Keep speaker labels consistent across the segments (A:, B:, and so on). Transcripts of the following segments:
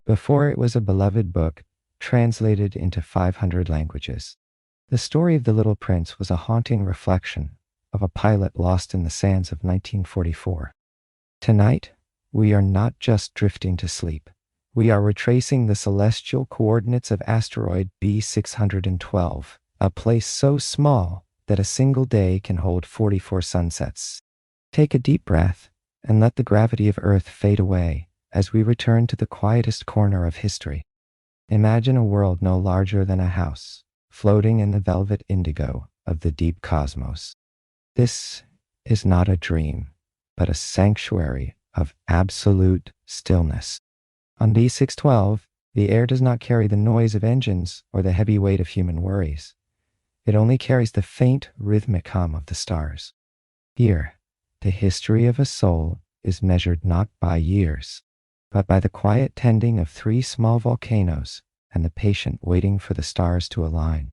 A: before it was a beloved book translated into 500 languages. The story of the Little Prince was a haunting reflection of a pilot lost in the sands of 1944. Tonight, we are not just drifting to sleep. We are retracing the celestial coordinates of asteroid B612, a place so small that a single day can hold 44 sunsets. Take a deep breath and let the gravity of Earth fade away as we return to the quietest corner of history. Imagine a world no larger than a house, floating in the velvet indigo of the deep cosmos. This is not a dream, but a sanctuary of absolute stillness. On B612, the air does not carry the noise of engines or the heavy weight of human worries. It only carries the faint, rhythmic hum of the stars. Here, the history of a soul is measured not by years, but by the quiet tending of 3 small volcanoes and the patient waiting for the stars to align.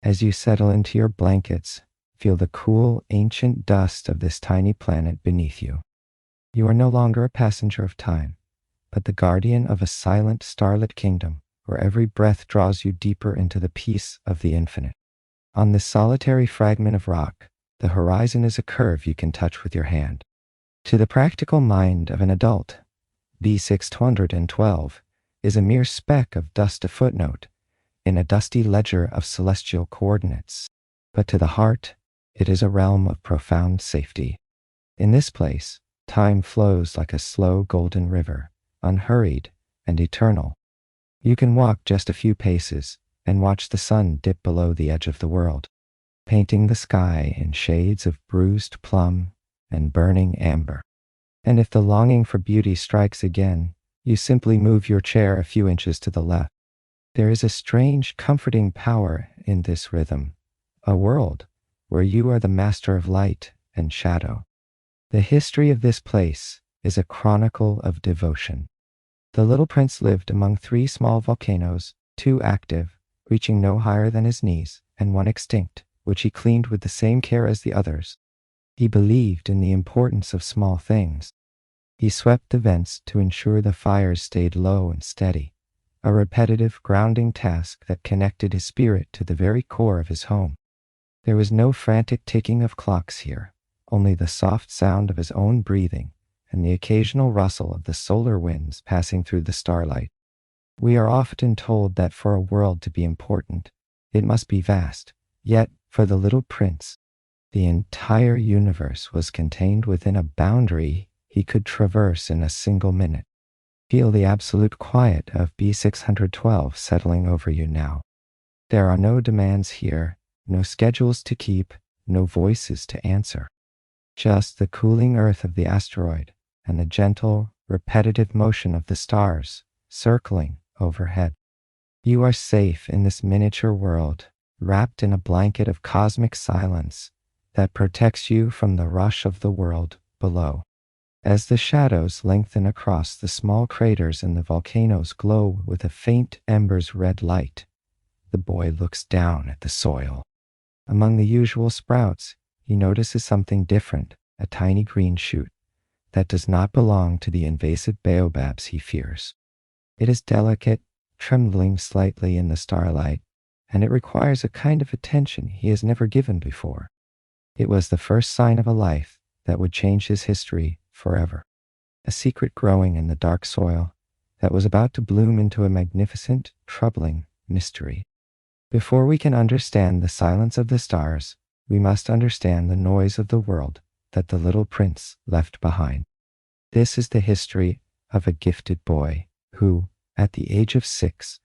A: As you settle into your blankets, feel the cool, ancient dust of this tiny planet beneath you. You are no longer a passenger of time, but the guardian of a silent, starlit kingdom where every breath draws you deeper into the peace of the infinite. On this solitary fragment of rock, the horizon is a curve you can touch with your hand. To the practical mind of an adult, B612 is a mere speck of dust, a footnote in a dusty ledger of celestial coordinates. But to the heart, it is a realm of profound safety. In this place, time flows like a slow golden river, unhurried and eternal. You can walk just a few paces and watch the sun dip below the edge of the world, painting the sky in shades of bruised plum and burning amber. And if the longing for beauty strikes again, you simply move your chair a few inches to the left. There is a strange, comforting power in this rhythm, a world where you are the master of light and shadow. The history of this place is a chronicle of devotion. The Little Prince lived among 3 small volcanoes, 2 active, reaching no higher than his knees, and 1 extinct, which he cleaned with the same care as the others. He believed in the importance of small things. He swept the vents to ensure the fires stayed low and steady, a repetitive, grounding task that connected his spirit to the very core of his home. There was no frantic ticking of clocks here, only the soft sound of his own breathing and the occasional rustle of the solar winds passing through the starlight. We are often told that for a world to be important, it must be vast. Yet, for the Little Prince, the entire universe was contained within a boundary he could traverse in a single minute. Feel the absolute quiet of B612 settling over you now. There are no demands here, no schedules to keep, no voices to answer. Just the cooling earth of the asteroid and the gentle, repetitive motion of the stars circling overhead. You are safe in this miniature world, wrapped in a blanket of cosmic silence that protects you from the rush of the world below. As the shadows lengthen across the small craters and the volcanoes glow with a faint ember's red light, the boy looks down at the soil. Among the usual sprouts, he notices something different, a tiny green shoot that does not belong to the invasive baobabs he fears. It is delicate, trembling slightly in the starlight, and it requires a kind of attention he has never given before. It was the first sign of a life that would change his history forever, a secret growing in the dark soil that was about to bloom into a magnificent, troubling mystery. Before we can understand the silence of the stars, we must understand the noise of the world that the Little Prince left behind. This is the history of a gifted boy who, at the age of 6,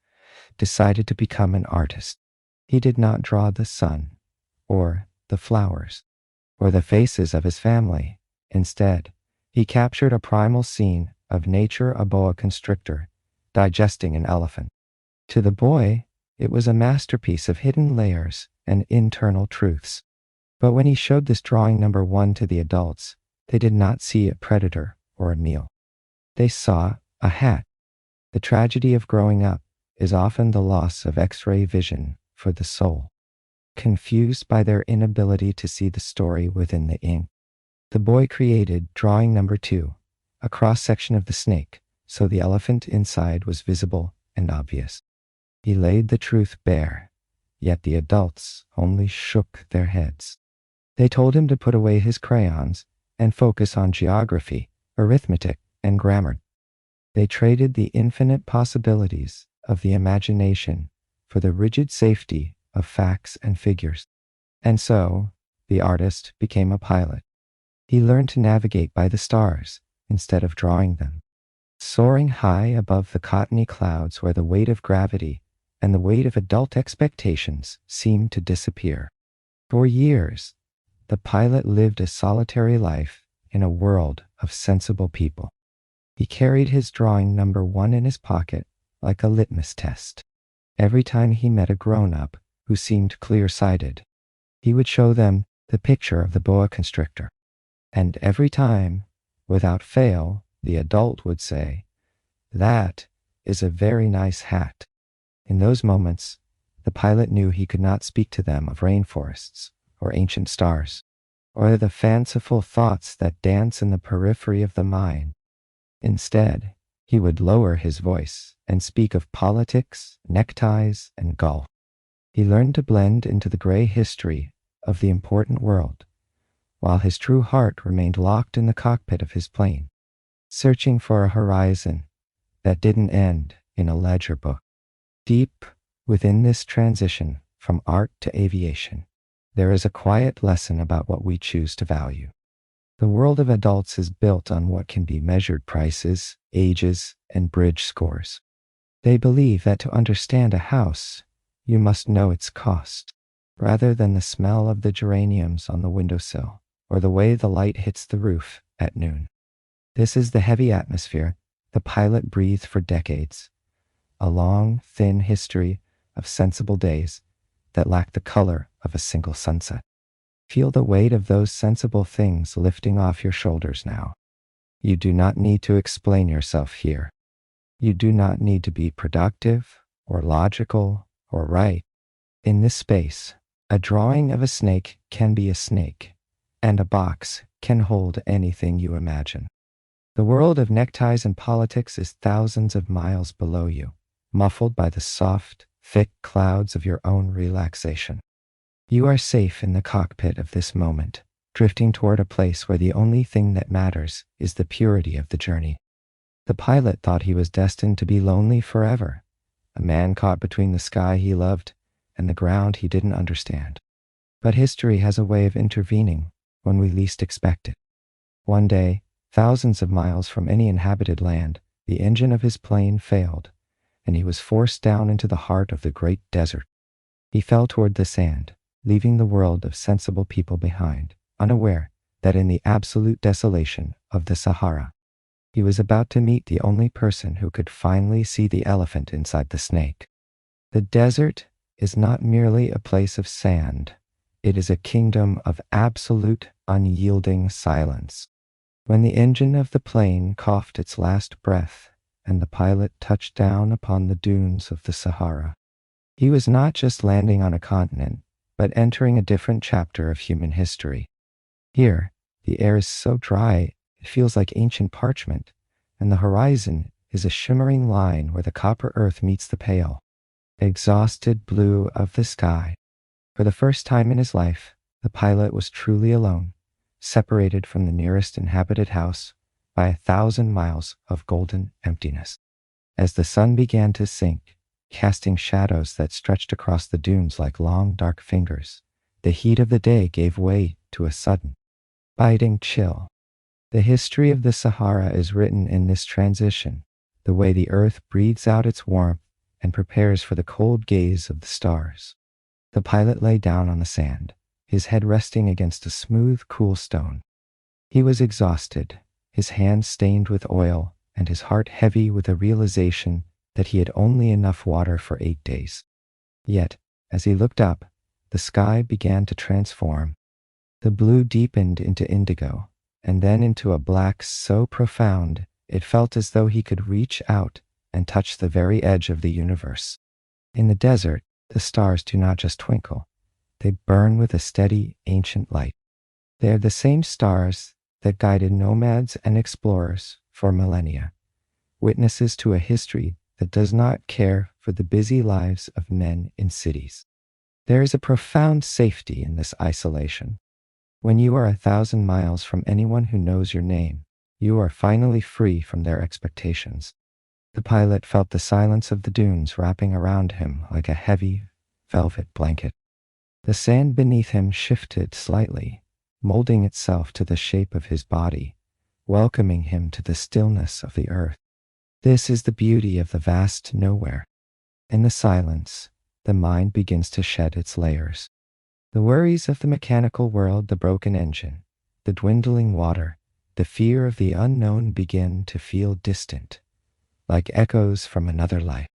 A: decided to become an artist. He did not draw the sun, or the flowers, or the faces of his family. Instead, he captured a primal scene of nature, a boa constrictor digesting an elephant. To the boy, it was a masterpiece of hidden layers and internal truths. But when he showed this drawing number 1 to the adults, they did not see a predator or a meal. They saw a hat. The tragedy of growing up is often the loss of X-ray vision for the soul, confused by their inability to see the story within the ink. The boy created drawing number 2, a cross-section of the snake, so the elephant inside was visible and obvious. He laid the truth bare, yet the adults only shook their heads. They told him to put away his crayons and focus on geography, arithmetic, and grammar. They traded the infinite possibilities of the imagination for the rigid safety of facts and figures. And so, the artist became a pilot. He learned to navigate by the stars instead of drawing them, soaring high above the cottony clouds where the weight of gravity and the weight of adult expectations seemed to disappear. For years, the pilot lived a solitary life in a world of sensible people. He carried his drawing number 1 in his pocket like a litmus test. Every time he met a grown-up who seemed clear-sighted, he would show them the picture of the boa constrictor. And every time, without fail, the adult would say, "That is a very nice hat." In those moments, the pilot knew he could not speak to them of rainforests or ancient stars, or the fanciful thoughts that dance in the periphery of the mind. Instead, he would lower his voice and speak of politics, neckties, and golf. He learned to blend into the gray history of the important world, while his true heart remained locked in the cockpit of his plane, searching for a horizon that didn't end in a ledger book. Deep within this transition from art to aviation, there is a quiet lesson about what we choose to value. The world of adults is built on what can be measured prices, ages, and bridge scores. They believe that to understand a house, you must know its cost, rather than the smell of the geraniums on the windowsill or the way the light hits the roof at noon. This is the heavy atmosphere the pilot breathed for decades, a long, thin history of sensible days that lack the color of a single sunset. Feel the weight of those sensible things lifting off your shoulders now. You do not need to explain yourself here. You do not need to be productive or logical or right. In this space, a drawing of a snake can be a snake, and a box can hold anything you imagine. The world of neckties and politics is thousands of miles below you, muffled by the soft, thick clouds of your own relaxation. You are safe in the cockpit of this moment, drifting toward a place where the only thing that matters is the purity of the journey. The pilot thought he was destined to be lonely forever, a man caught between the sky he loved and the ground he didn't understand. But history has a way of intervening when we least expect it. One day, thousands of miles from any inhabited land, the engine of his plane failed, and he was forced down into the heart of the great desert. He fell toward the sand, leaving the world of sensible people behind, unaware that in the absolute desolation of the Sahara, he was about to meet the only person who could finally see the elephant inside the snake. The desert is not merely a place of sand. It is a kingdom of absolute, unyielding silence. When the engine of the plane coughed its last breath and the pilot touched down upon the dunes of the Sahara, he was not just landing on a continent, but entering a different chapter of human history. Here, the air is so dry it feels like ancient parchment, and the horizon is a shimmering line where the copper earth meets the pale, exhausted blue of the sky. For the first time in his life, the pilot was truly alone, separated from the nearest inhabited house by 1,000 miles of golden emptiness. As the sun began to sink, casting shadows that stretched across the dunes like long, dark fingers, the heat of the day gave way to a sudden, biting chill. The history of the Sahara is written in this transition, the way the earth breathes out its warmth and prepares for the cold gaze of the stars. The pilot lay down on the sand, his head resting against a smooth, cool stone. He was exhausted, his hands stained with oil, and his heart heavy with the realization that he had only enough water for 8 days. Yet, as he looked up, the sky began to transform. The blue deepened into indigo, and then into a black so profound it felt as though he could reach out and touch the very edge of the universe. In the desert, the stars do not just twinkle. They burn with a steady, ancient light. They are the same stars that guided nomads and explorers for millennia. witnesses to a history that does not care for the busy lives of men in cities. There is a profound safety in this isolation. When you are 1,000 miles from anyone who knows your name, you are finally free from their expectations. The pilot felt the silence of the dunes wrapping around him like a heavy velvet blanket. The sand beneath him shifted slightly, molding itself to the shape of his body, welcoming him to the stillness of the earth. This is the beauty of the vast nowhere. In the silence, the mind begins to shed its layers. The worries of the mechanical world, the broken engine, the dwindling water, the fear of the unknown begin to feel distant, like echoes from another life.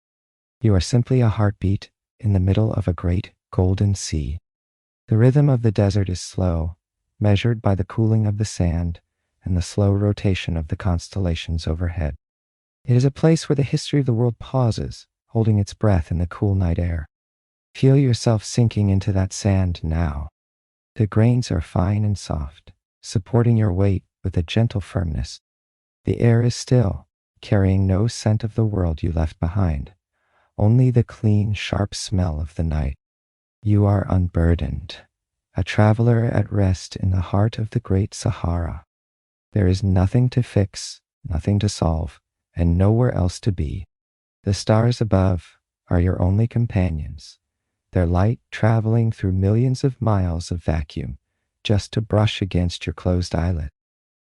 A: You are simply a heartbeat in the middle of a great golden sea. The rhythm of the desert is slow, measured by the cooling of the sand and the slow rotation of the constellations overhead. It is a place where the history of the world pauses, holding its breath in the cool night air. Feel yourself sinking into that sand now. The grains are fine and soft, supporting your weight with a gentle firmness. The air is still, carrying no scent of the world you left behind, only the clean, sharp smell of the night. You are unburdened, a traveler at rest in the heart of the great Sahara. There is nothing to fix, nothing to solve, and nowhere else to be. The stars above are your only companions, their light traveling through millions of miles of vacuum just to brush against your closed eyelid.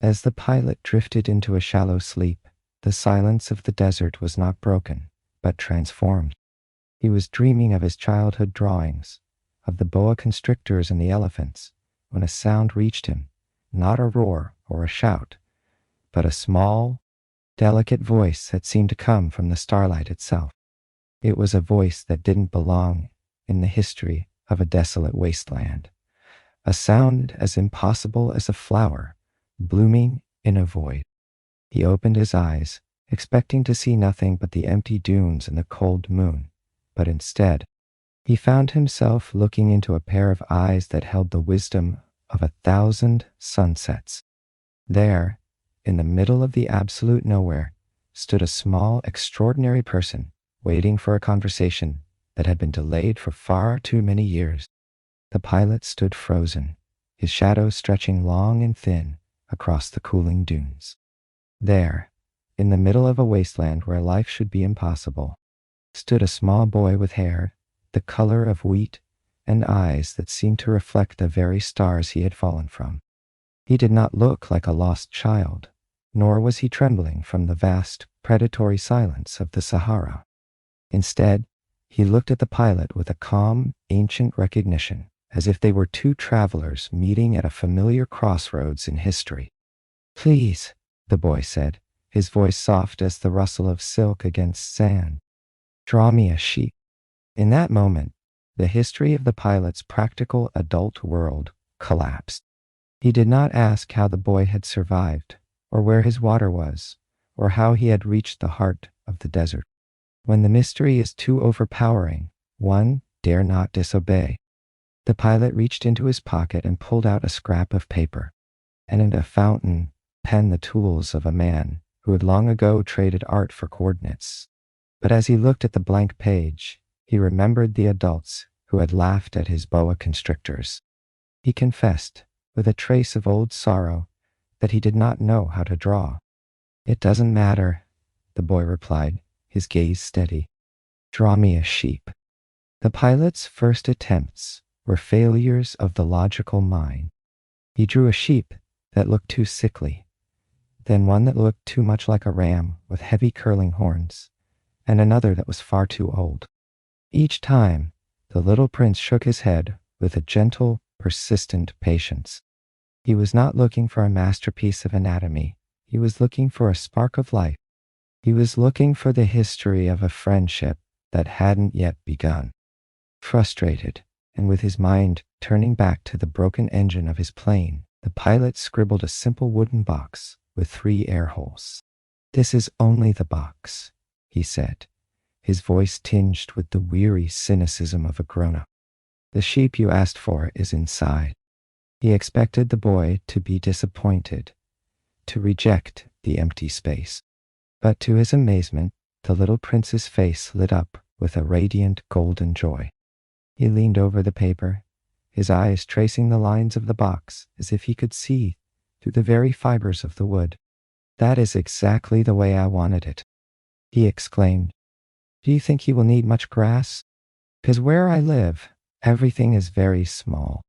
A: As the pilot drifted into a shallow sleep, the silence of the desert was not broken, but transformed. He was dreaming of his childhood drawings, of the boa constrictors and the elephants, when a sound reached him, not a roar or a shout, but a small, delicate voice that seemed to come from the starlight itself. It was a voice that didn't belong in the history of a desolate wasteland, a sound as impossible as a flower blooming in a void. He opened his eyes, expecting to see nothing but the empty dunes and the cold moon, but instead, he found himself looking into a pair of eyes that held the wisdom of 1,000 sunsets. There, in the middle of the absolute nowhere, stood a small, extraordinary person waiting for a conversation that had been delayed for far too many years. The pilot stood frozen, his shadow stretching long and thin across the cooling dunes. There, in the middle of a wasteland where life should be impossible, stood a small boy with hair the color of wheat and eyes that seemed to reflect the very stars he had fallen from. He did not look like a lost child, nor was he trembling from the vast, predatory silence of the Sahara. Instead, he looked at the pilot with a calm, ancient recognition, as if they were two travelers meeting at a familiar crossroads in history. "Please," the boy said, his voice soft as the rustle of silk against sand, "draw me a sheep." In that moment, the history of the pilot's practical adult world collapsed. He did not ask how the boy had survived, or where his water was, or how he had reached the heart of the desert. When the mystery is too overpowering, one dare not disobey. The pilot reached into his pocket and pulled out a scrap of paper, and in a fountain pen the tools of a man who had long ago traded art for coordinates. But as he looked at the blank page, he remembered the adults who had laughed at his boa constrictors. He confessed, with a trace of old sorrow, that he did not know how to draw. "It doesn't matter," the boy replied, his gaze steady. "Draw me a sheep." The pilot's first attempts were failures of the logical mind. He drew a sheep that looked too sickly, then one that looked too much like a ram with heavy curling horns, and another that was far too old. Each time, the little prince shook his head with a gentle, persistent patience. He was not looking for a masterpiece of anatomy. He was looking for a spark of life. He was looking for the history of a friendship that hadn't yet begun. Frustrated, and with his mind turning back to the broken engine of his plane, the pilot scribbled a simple wooden box with 3 air holes. "This is only the box," he said, his voice tinged with the weary cynicism of a grown-up. "The sheep you asked for is inside." He expected the boy to be disappointed, to reject the empty space. But to his amazement, the little prince's face lit up with a radiant golden joy. He leaned over the paper, his eyes tracing the lines of the box as if he could see through the very fibers of the wood. "That is exactly the way I wanted it," he exclaimed. "Do you think he will need much grass? 'Cause where I live, everything is very small."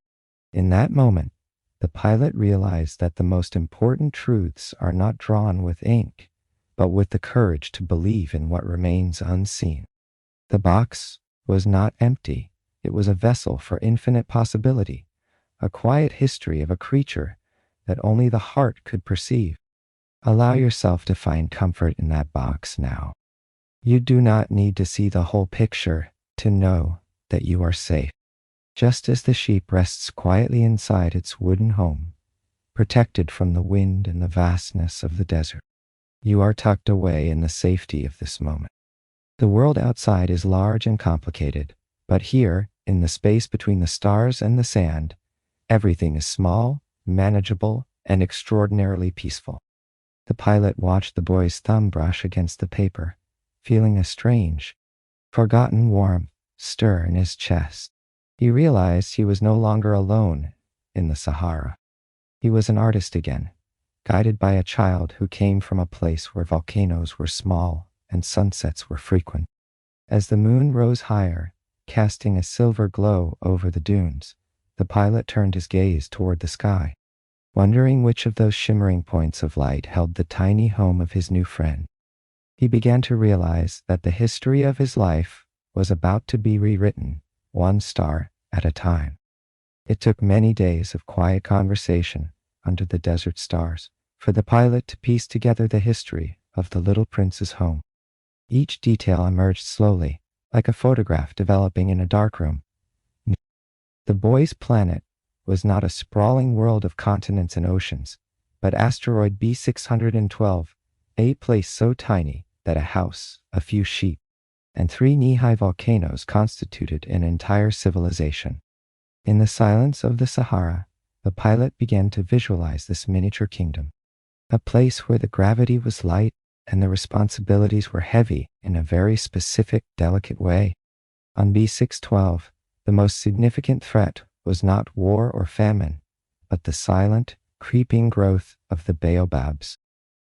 A: In that moment, the pilot realized that the most important truths are not drawn with ink, but with the courage to believe in what remains unseen. The box was not empty. It was a vessel for infinite possibility, a quiet history of a creature that only the heart could perceive. Allow yourself to find comfort in that box now. You do not need to see the whole picture to know that you are safe. Just as the sheep rests quietly inside its wooden home, protected from the wind and the vastness of the desert, you are tucked away in the safety of this moment. The world outside is large and complicated, but here, in the space between the stars and the sand, everything is small, manageable, and extraordinarily peaceful. The pilot watched the boy's thumb brush against the paper, feeling a strange, forgotten warmth stir in his chest. He realized he was no longer alone in the Sahara. He was an artist again, guided by a child who came from a place where volcanoes were small and sunsets were frequent. As the moon rose higher, casting a silver glow over the dunes, the pilot turned his gaze toward the sky, wondering which of those shimmering points of light held the tiny home of his new friend. He began to realize that the history of his life was about to be rewritten, one star at a time. It took many days of quiet conversation under the desert stars for the pilot to piece together the history of the little prince's home. Each detail emerged slowly, like a photograph developing in a darkroom. The boy's planet was not a sprawling world of continents and oceans, but asteroid B612, a place so tiny that a house, a few sheep, and 3 knee-high volcanoes constituted an entire civilization. In the silence of the Sahara, the pilot began to visualize this miniature kingdom, a place where the gravity was light and the responsibilities were heavy in a very specific, delicate way. On B612, the most significant threat was not war or famine, but the silent, creeping growth of the baobabs.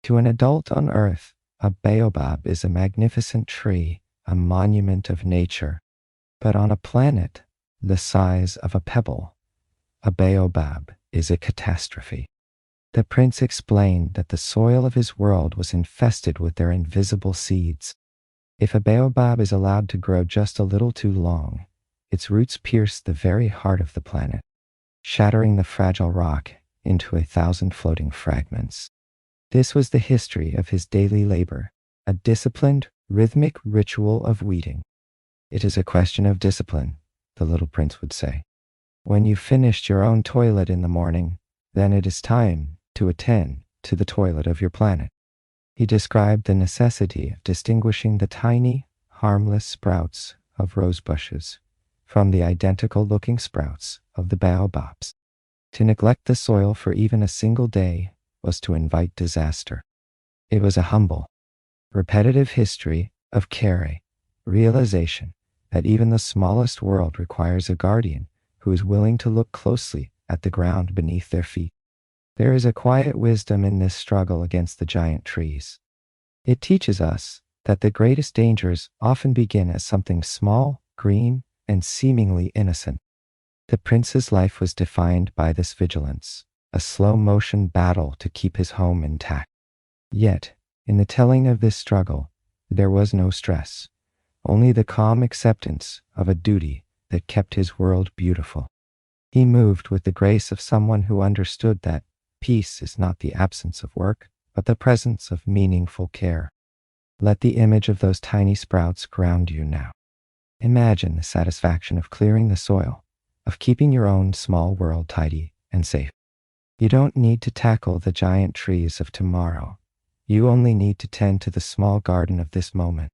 A: To an adult on Earth, a baobab is a magnificent tree, a monument of nature. But on a planet the size of a pebble, a baobab is a catastrophe. The prince explained that the soil of his world was infested with their invisible seeds. If a baobab is allowed to grow just a little too long, its roots pierce the very heart of the planet, shattering the fragile rock into 1,000 floating fragments. This was the history of his daily labor, a disciplined, rhythmic ritual of weeding. "It is a question of discipline," the little prince would say. "When you've finished your own toilet in the morning, then it is time to attend to the toilet of your planet." He described the necessity of distinguishing the tiny, harmless sprouts of rose bushes from the identical-looking sprouts of the baobabs. To neglect the soil for even a single day was to invite disaster. It was a humble, repetitive history of care, realization that even the smallest world requires a guardian who is willing to look closely at the ground beneath their feet. There is a quiet wisdom in this struggle against the giant trees. It teaches us that the greatest dangers often begin as something small, green, and seemingly innocent. The prince's life was defined by this vigilance, a slow-motion battle to keep his home intact. Yet, in the telling of this struggle, there was no stress, only the calm acceptance of a duty that kept his world beautiful. He moved with the grace of someone who understood that peace is not the absence of work, but the presence of meaningful care. Let the image of those tiny sprouts ground you now. Imagine the satisfaction of clearing the soil, of keeping your own small world tidy and safe. You don't need to tackle the giant trees of tomorrow. You only need to tend to the small garden of this moment.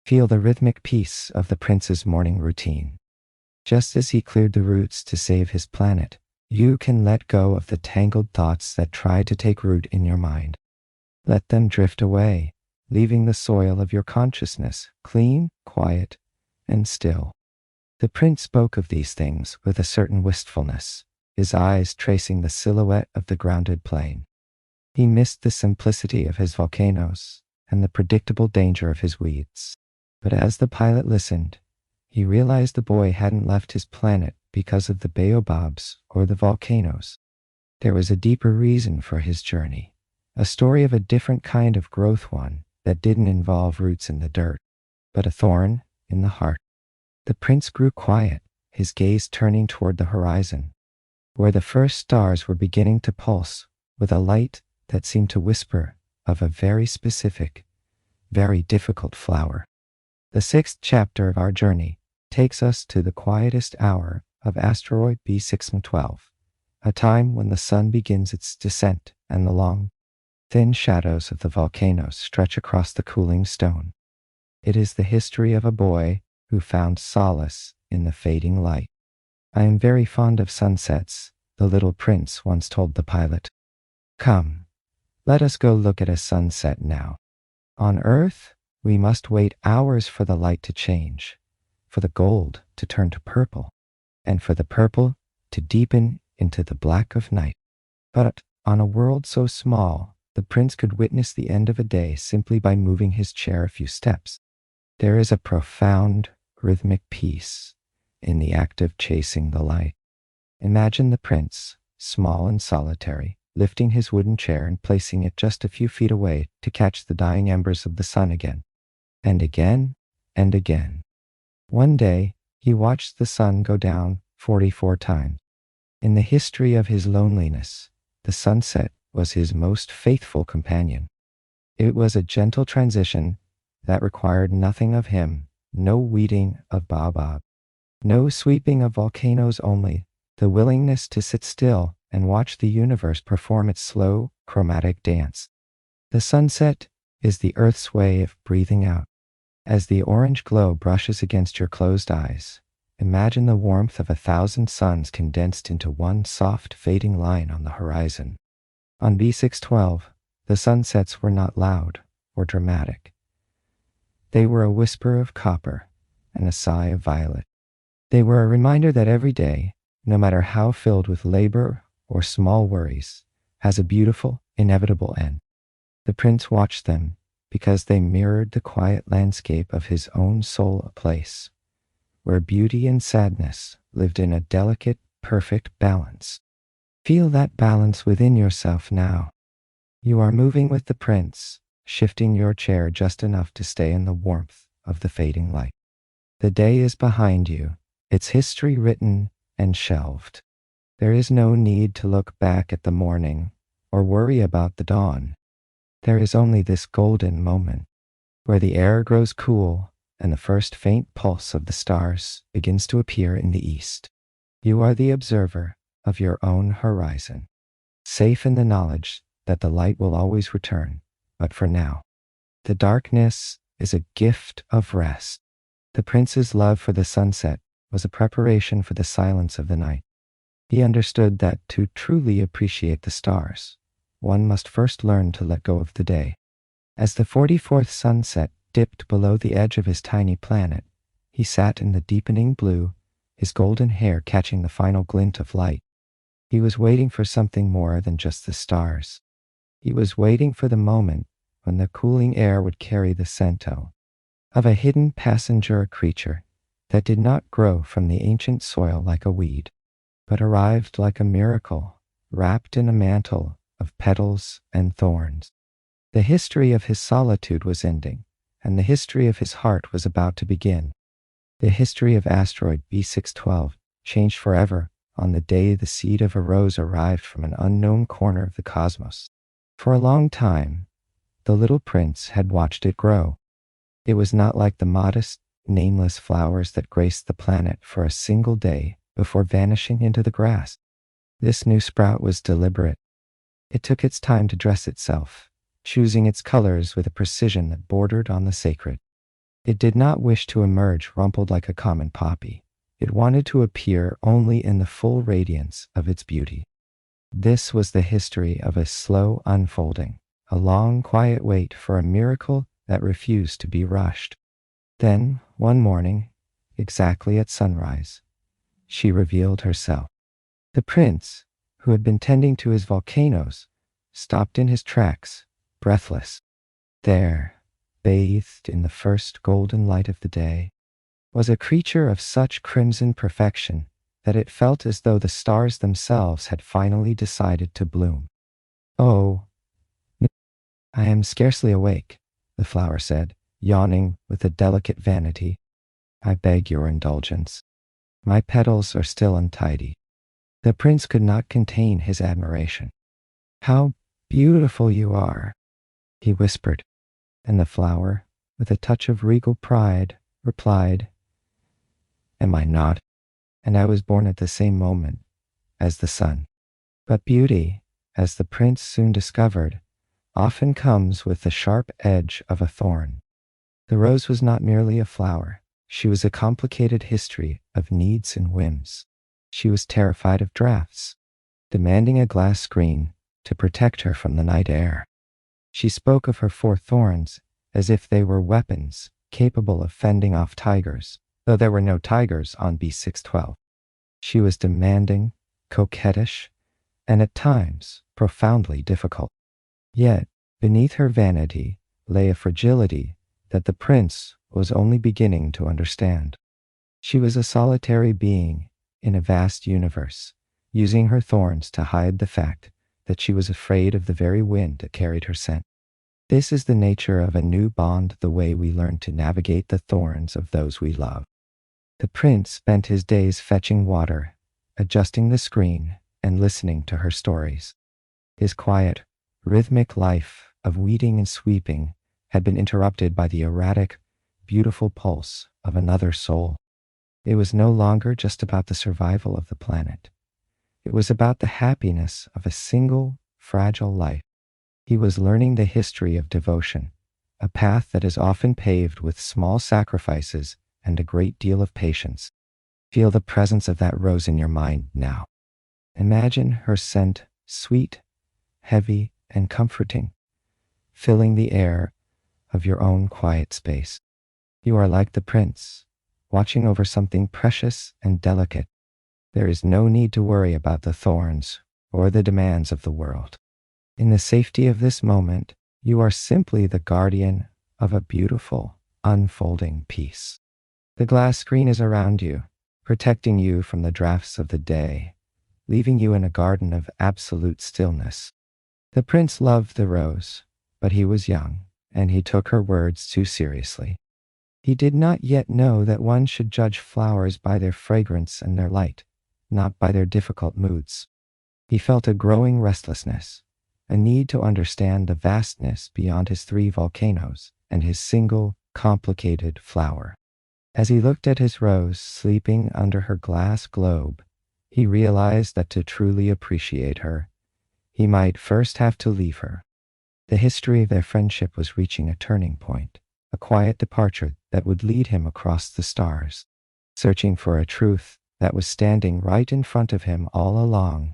A: Feel the rhythmic peace of the prince's morning routine. Just as he cleared the roots to save his planet, you can let go of the tangled thoughts that try to take root in your mind. Let them drift away, leaving the soil of your consciousness clean, quiet, and still. The prince spoke of these things with a certain wistfulness, his eyes tracing the silhouette of the grounded plain. He missed the simplicity of his volcanoes and the predictable danger of his weeds. But as the pilot listened, he realized the boy hadn't left his planet because of the baobabs or the volcanoes. There was a deeper reason for his journey, a story of a different kind of growth, one that didn't involve roots in the dirt, but a thorn in the heart. The prince grew quiet, his gaze turning toward the horizon, where the first stars were beginning to pulse with a light that seemed to whisper of a very specific, very difficult flower. The 6th chapter of our journey takes us to the quietest hour of asteroid B612, a time when the sun begins its descent and the long, thin shadows of the volcanoes stretch across the cooling stone. It is the history of a boy who found solace in the fading light. "I am very fond of sunsets," the little prince once told the pilot. "Come, let us go look at a sunset now. On Earth, we must wait hours for the light to change, for the gold to turn to purple, and for the purple to deepen into the black of night. But on a world so small, the prince could witness the end of a day simply by moving his chair a few steps. There is a profound, rhythmic peace in the act of chasing the light. Imagine the prince, small and solitary, lifting his wooden chair and placing it just a few feet away to catch the dying embers of the sun again, and again, and again. One day, he watched the sun go down 44 times. In the history of his loneliness, the sunset was his most faithful companion. It was a gentle transition that required nothing of him, no weeding of baobab, no sweeping of volcanoes, only the willingness to sit still and watch the universe perform its slow, chromatic dance. The sunset is the Earth's way of breathing out. As the orange glow brushes against your closed eyes, imagine the warmth of 1,000 suns condensed into one soft, fading line on the horizon. On B612, the sunsets were not loud or dramatic. They were a whisper of copper and a sigh of violet. They were a reminder that every day, no matter how filled with labor or small worries, has a beautiful, inevitable end. The prince watched them because they mirrored the quiet landscape of his own soul, a place where beauty and sadness lived in a delicate, perfect balance. Feel that balance within yourself now. You are moving with the prince, shifting your chair just enough to stay in the warmth of the fading light. The day is behind you, its history written and shelved. There is no need to look back at the morning or worry about the dawn. There is only this golden moment where the air grows cool and the first faint pulse of the stars begins to appear in the east. You are the observer of your own horizon, safe in the knowledge that the light will always return, but for now, the darkness is a gift of rest. The prince's love for the sunset was a preparation for the silence of the night. He understood that to truly appreciate the stars, one must first learn to let go of the day. As the 44th sunset dipped below the edge of his tiny planet, he sat in the deepening blue, his golden hair catching the final glint of light. He was waiting for something more than just the stars. He was waiting for the moment when the cooling air would carry the scent of a hidden passenger creature that did not grow from the ancient soil like a weed, but arrived like a miracle, wrapped in a mantle of petals and thorns. The history of his solitude was ending, and the history of his heart was about to begin. The history of asteroid B612 changed forever on the day the seed of a rose arrived from an unknown corner of the cosmos. For a long time, the little prince had watched it grow. It was not like the modest, nameless flowers that graced the planet for a single day before vanishing into the grass. This new sprout was deliberate. It took its time to dress itself, choosing its colors with a precision that bordered on the sacred. It did not wish to emerge rumpled like a common poppy. It wanted to appear only in the full radiance of its beauty. This was the history of a slow unfolding, a long, quiet wait for a miracle that refused to be rushed. Then, one morning, exactly at sunrise, she revealed herself. The prince, who had been tending to his volcanoes, stopped in his tracks, breathless. There, bathed in the first golden light of the day, was a creature of such crimson perfection that it felt as though the stars themselves had finally decided to bloom. "Oh, I am scarcely awake," the flower said, yawning with a delicate vanity. "I beg your indulgence. My petals are still untidy." The prince could not contain his admiration. "How beautiful you are," he whispered, and the flower, with a touch of regal pride, replied, "Am I not? And I was born at the same moment as the sun." But beauty, as the prince soon discovered, often comes with the sharp edge of a thorn. The rose was not merely a flower. She was a complicated history of needs and whims. She was terrified of drafts, demanding a glass screen to protect her from the night air. She spoke of her 4 thorns as if they were weapons capable of fending off tigers, though there were no tigers on B612. She was demanding, coquettish, and at times profoundly difficult. Yet, beneath her vanity lay a fragility that the prince was only beginning to understand. She was a solitary being in a vast universe, using her thorns to hide the fact that she was afraid of the very wind that carried her scent. This is the nature of a new bond, the way we learn to navigate the thorns of those we love. The prince spent his days fetching water, adjusting the screen, and listening to her stories. His quiet, rhythmic life of weeding and sweeping had been interrupted by the erratic, beautiful pulse of another soul. It was no longer just about the survival of the planet. It was about the happiness of a single, fragile life. He was learning the history of devotion, a path that is often paved with small sacrifices and a great deal of patience. Feel the presence of that rose in your mind now. Imagine her scent, sweet, heavy, and comforting, filling the air of your own quiet space. You are like the prince, watching over something precious and delicate. There is no need to worry about the thorns or the demands of the world. In the safety of this moment, you are simply the guardian of a beautiful, unfolding peace. The glass screen is around you, protecting you from the drafts of the day, leaving you in a garden of absolute stillness. The prince loved the rose, but he was young, and he took her words too seriously. He did not yet know that one should judge flowers by their fragrance and their light, not by their difficult moods. He felt a growing restlessness, a need to understand the vastness beyond his 3 volcanoes and his single, complicated flower. As he looked at his rose sleeping under her glass globe, he realized that to truly appreciate her, he might first have to leave her. The history of their friendship was reaching a turning point, a quiet departure that would lead him across the stars, searching for a truth that was standing right in front of him all along.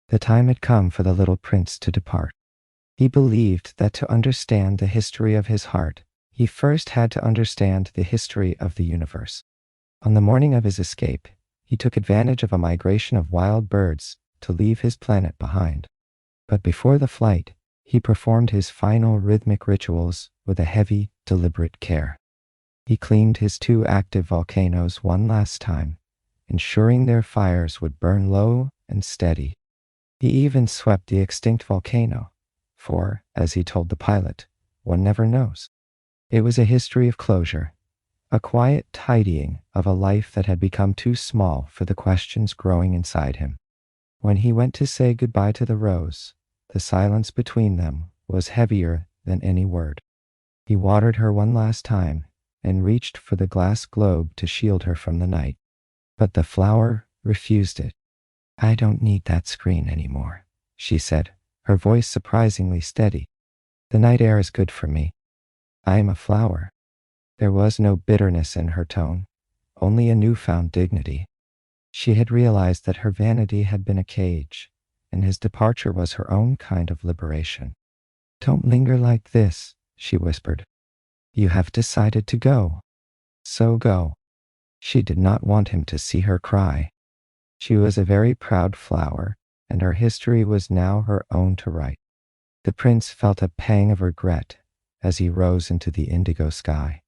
A: The time had come for the little prince to depart. He believed that to understand the history of his heart, he first had to understand the history of the universe. On the morning of his escape, he took advantage of a migration of wild birds to leave his planet behind. But before the flight, he performed his final rhythmic rituals with a heavy, deliberate care. He cleaned his 2 active volcanoes one last time, ensuring their fires would burn low and steady. He even swept the extinct volcano, for, as he told the pilot, one never knows. It was a history of closure, a quiet tidying of a life that had become too small for the questions growing inside him. When he went to say goodbye to the rose, the silence between them was heavier than any word. He watered her one last time and reached for the glass globe to shield her from the night. But the flower refused it. "I don't need that screen anymore," she said, her voice surprisingly steady. "The night air is good for me. I am a flower." There was no bitterness in her tone, only a newfound dignity. She had realized that her vanity had been a cage, and his departure was her own kind of liberation. "Don't linger like this," she whispered. You have decided to go. So go. She did not want him to see her cry. She was a very proud flower, and her history was now her own to write. The prince felt a pang of regret as he rose into the indigo sky,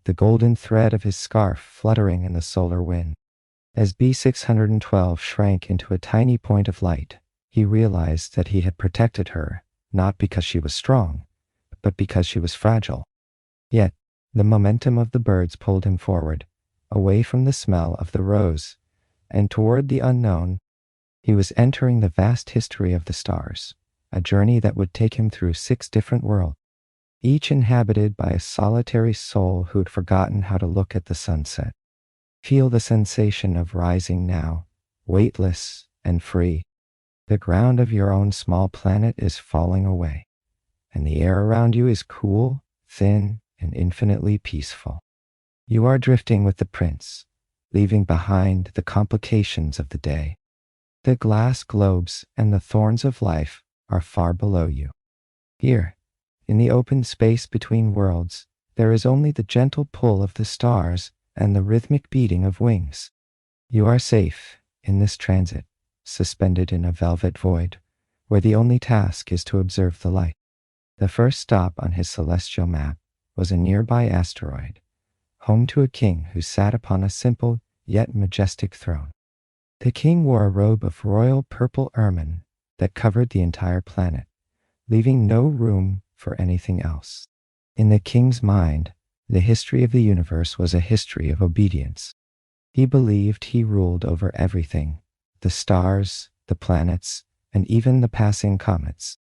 A: the golden thread of his scarf fluttering in the solar wind. As B612 shrank into a tiny point of light, he realized that he had protected her, not because she was strong, but because she was fragile. Yet, the momentum of the birds pulled him forward, away from the smell of the rose, and toward the unknown. He was entering the vast history of the stars, a journey that would take him through 6 different worlds, each inhabited by a solitary soul who had forgotten how to look at the sunset. Feel the sensation of rising now, weightless and free. The ground of your own small planet is falling away, and the air around you is cool, thin, and infinitely peaceful. You are drifting with the prince, leaving behind the complications of the day. The glass globes and the thorns of life are far below you. Here, in the open space between worlds, there is only the gentle pull of the stars and the rhythmic beating of wings. You are safe in this transit, suspended in a velvet void, where the only task is to observe the light. The first stop on his celestial map was a nearby asteroid, home to a king who sat upon a simple yet majestic throne. The king wore a robe of royal purple ermine that covered the entire planet, leaving no room for anything else. In the king's mind, the history of the universe was a history of obedience. He believed he ruled over everything, the stars, the planets, and even the passing comets.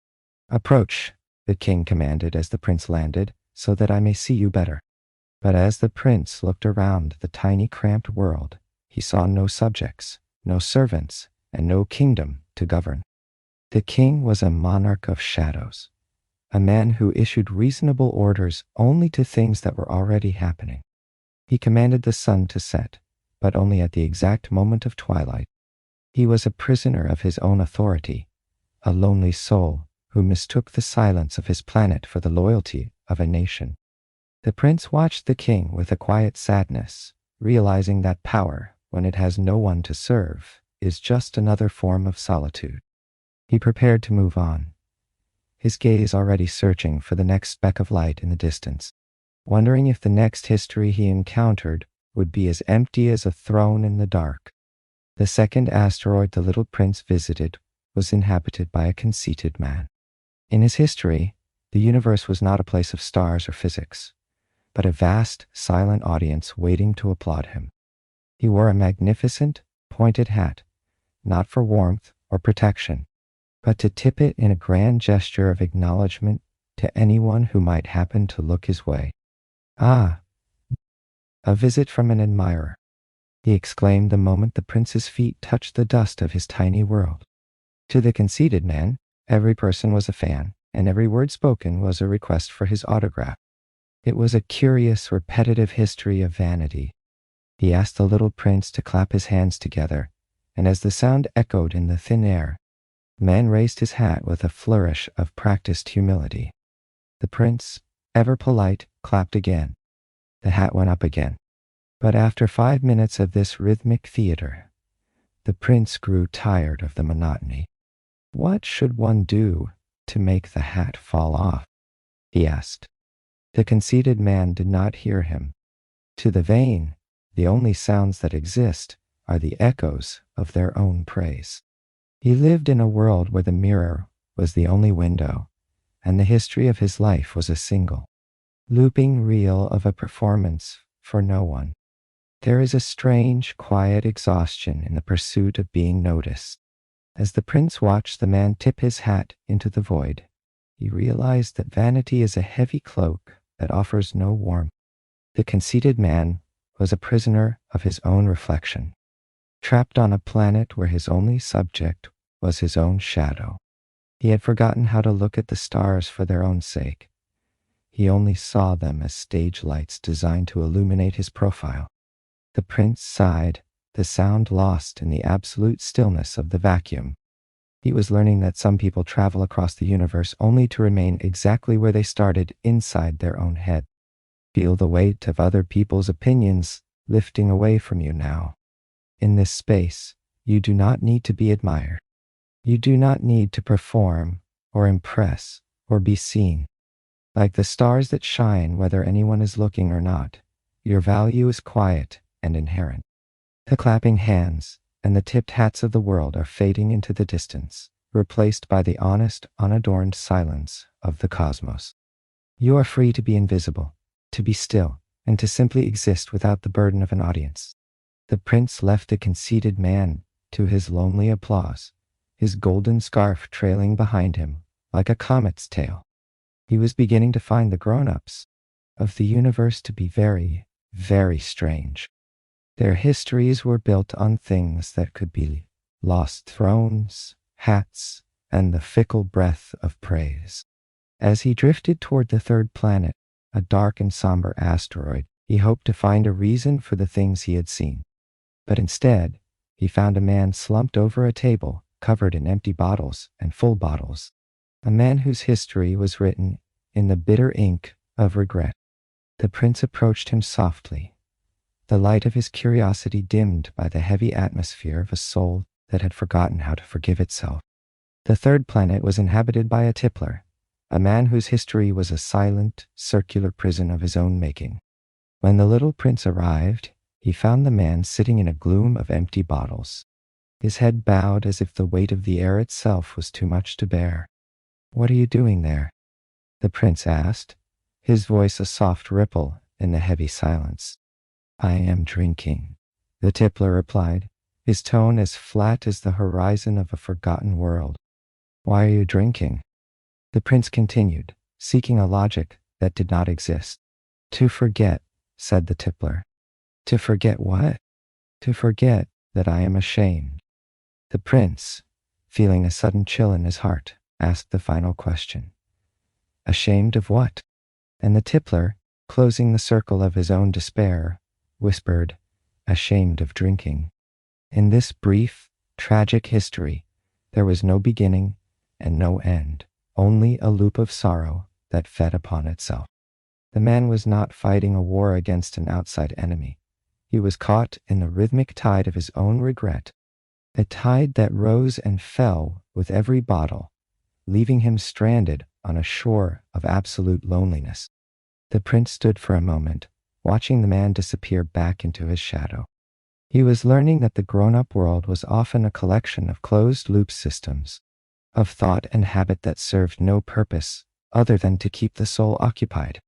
A: Approach, the king commanded as the prince landed, so that I may see you better. But as the prince looked around the tiny cramped world, he saw no subjects, no servants, and no kingdom to govern. The king was a monarch of shadows, a man who issued reasonable orders only to things that were already happening. He commanded the sun to set, but only at the exact moment of twilight. He was a prisoner of his own authority, a lonely soul who mistook the silence of his planet for the loyalty of a nation. The prince watched the king with a quiet sadness, realizing that power, when it has no one to serve, is just another form of solitude. He prepared to move on, his gaze already searching for the next speck of light in the distance, wondering if the next history he encountered would be as empty as a throne in the dark. The second asteroid the little prince visited was inhabited by a conceited man. In his history, the universe was not a place of stars or physics, but a vast, silent audience waiting to applaud him. He wore a magnificent, pointed hat, not for warmth or protection, but to tip it in a grand gesture of acknowledgement to anyone who might happen to look his way. Ah, a visit from an admirer, he exclaimed the moment the prince's feet touched the dust of his tiny world. To the conceited man, every person was a fan, and every word spoken was a request for his autograph. It was a curious, repetitive history of vanity. He asked the little prince to clap his hands together, and as the sound echoed in the thin air, the man raised his hat with a flourish of practiced humility. The prince, ever polite, clapped again. The hat went up again. But after 5 minutes of this rhythmic theater, the prince grew tired of the monotony. What should one do to make the hat fall off? He asked. The conceited man did not hear him. To the vain, the only sounds that exist are the echoes of their own praise. He lived in a world where the mirror was the only window, and the history of his life was a single, looping reel of a performance for no one. There is a strange, quiet exhaustion in the pursuit of being noticed. As the prince watched the man tip his hat into the void, he realized that vanity is a heavy cloak that offers no warmth. The conceited man was a prisoner of his own reflection, trapped on a planet where his only subject was his own shadow. He had forgotten how to look at the stars for their own sake. He only saw them as stage lights designed to illuminate his profile. The prince sighed, the sound lost in the absolute stillness of the vacuum. He was learning that some people travel across the universe only to remain exactly where they started inside their own head. Feel the weight of other people's opinions lifting away from you now. In this space, you do not need to be admired. You do not need to perform or impress or be seen. Like the stars that shine whether anyone is looking or not, your value is quiet and inherent. The clapping hands and the tipped hats of the world are fading into the distance, replaced by the honest, unadorned silence of the cosmos. You are free to be invisible, to be still, and to simply exist without the burden of an audience. The prince left the conceited man to his lonely applause, his golden scarf trailing behind him like a comet's tail. He was beginning to find the grown-ups of the universe to be very, very strange. Their histories were built on things that could be lost thrones, hats, and the fickle breath of praise. As he drifted toward the third planet, a dark and somber asteroid, he hoped to find a reason for the things he had seen. But instead, he found a man slumped over a table covered in empty bottles and full bottles. A man whose history was written in the bitter ink of regret. The prince approached him softly, the light of his curiosity dimmed by the heavy atmosphere of a soul that had forgotten how to forgive itself. The third planet was inhabited by a tippler, a man whose history was a silent, circular prison of his own making. When the little prince arrived, he found the man sitting in a gloom of empty bottles, his head bowed as if the weight of the air itself was too much to bear. "What are you doing there?" the prince asked, his voice a soft ripple in the heavy silence. "I am drinking," the tippler replied, his tone as flat as the horizon of a forgotten world. "Why are you drinking?" the prince continued, seeking a logic that did not exist. "To forget," said the tippler. "To forget what?" "To forget that I am ashamed." The prince, feeling a sudden chill in his heart, asked the final question. "Ashamed of what?" And the tippler, closing the circle of his own despair, whispered, "Ashamed of drinking." In this brief, tragic history, there was no beginning and no end, only a loop of sorrow that fed upon itself. The man was not fighting a war against an outside enemy. He was caught in the rhythmic tide of his own regret, a tide that rose and fell with every bottle, leaving him stranded on a shore of absolute loneliness. The prince stood for a moment, watching the man disappear back into his shadow. He was learning that the grown-up world was often a collection of closed-loop systems, of thought and habit that served no purpose other than to keep the soul occupied.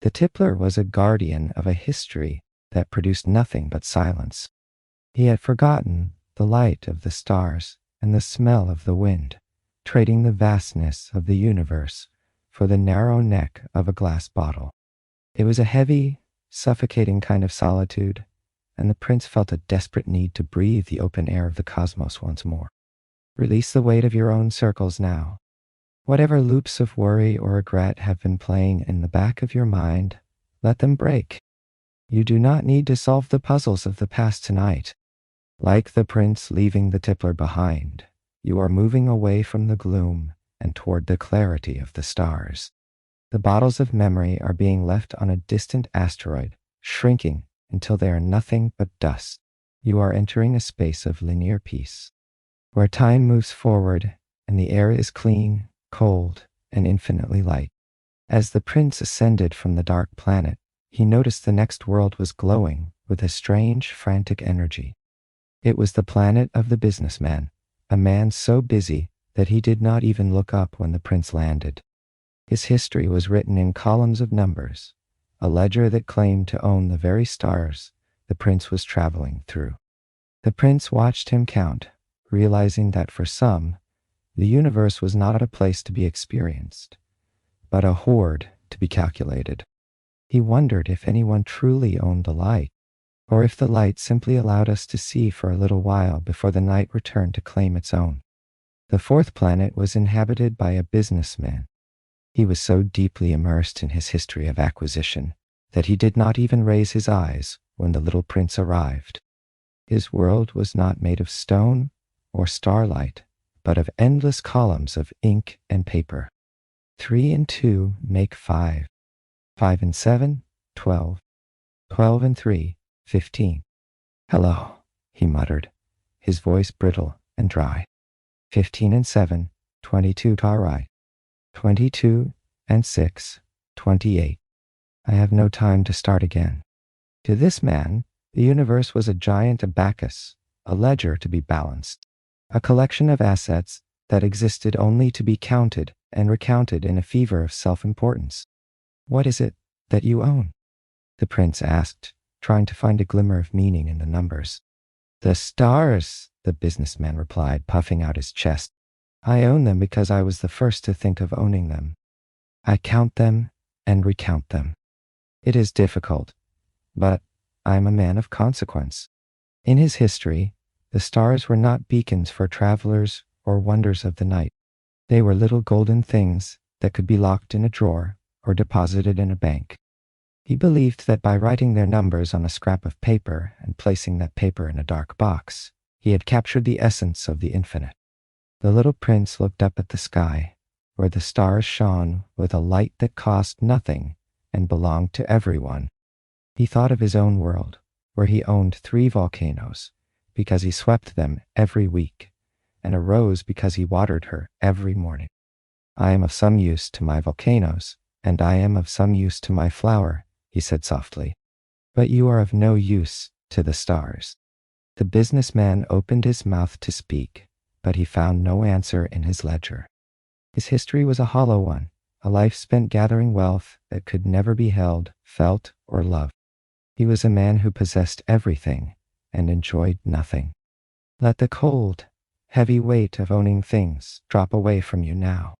A: The tippler was a guardian of a history that produced nothing but silence. He had forgotten the light of the stars and the smell of the wind, trading the vastness of the universe for the narrow neck of a glass bottle. It was a heavy, suffocating kind of solitude, and the prince felt a desperate need to breathe the open air of the cosmos once more. Release the weight of your own circles now. Whatever loops of worry or regret have been playing in the back of your mind, let them break. You do not need to solve the puzzles of the past tonight. Like the prince leaving the tippler behind, you are moving away from the gloom and toward the clarity of the stars. The bottles of memory are being left on a distant asteroid, shrinking until they are nothing but dust. You are entering a space of linear peace, where time moves forward and the air is clean, cold, and infinitely light. As the prince ascended from the dark planet, he noticed the next world was glowing with a strange, frantic energy. It was the planet of the businessman, a man so busy that he did not even look up when the prince landed. His history was written in columns of numbers, a ledger that claimed to own the very stars the prince was traveling through. The prince watched him count, realizing that for some, the universe was not a place to be experienced, but a hoard to be calculated. He wondered if anyone truly owned the light, or if the light simply allowed us to see for a little while before the night returned to claim its own. The fourth planet was inhabited by a businessman. He was so deeply immersed in his history of acquisition that he did not even raise his eyes when the little prince arrived. His world was not made of stone or starlight, but of endless columns of ink and paper. 3 and 2 make 5. 5 and 7, 12. 12 and 3, 15. Hello, he muttered, his voice brittle and dry. 15 and 7, 22 Tarai. 22 and 6, 28. I have no time to start again. To this man, the universe was a giant abacus, a ledger to be balanced, a collection of assets that existed only to be counted and recounted in a fever of self-importance. What is it that you own? The prince asked, trying to find a glimmer of meaning in the numbers. The stars, the businessman replied, puffing out his chest. I own them because I was the first to think of owning them. I count them and recount them. It is difficult, but I am a man of consequence. In his history, the stars were not beacons for travelers or wonders of the night. They were little golden things that could be locked in a drawer or deposited in a bank. He believed that by writing their numbers on a scrap of paper and placing that paper in a dark box, he had captured the essence of the infinite. The little prince looked up at the sky, where the stars shone with a light that cost nothing and belonged to everyone. He thought of his own world, where he owned 3 volcanoes, because he swept them every week, and a rose because he watered her every morning. I am of some use to my volcanoes, and I am of some use to my flower, he said softly. But you are of no use to the stars. The businessman opened his mouth to speak, but he found no answer in his ledger. His history was a hollow one, a life spent gathering wealth that could never be held, felt, or loved. He was a man who possessed everything and enjoyed nothing. Let the cold, heavy weight of owning things drop away from you now.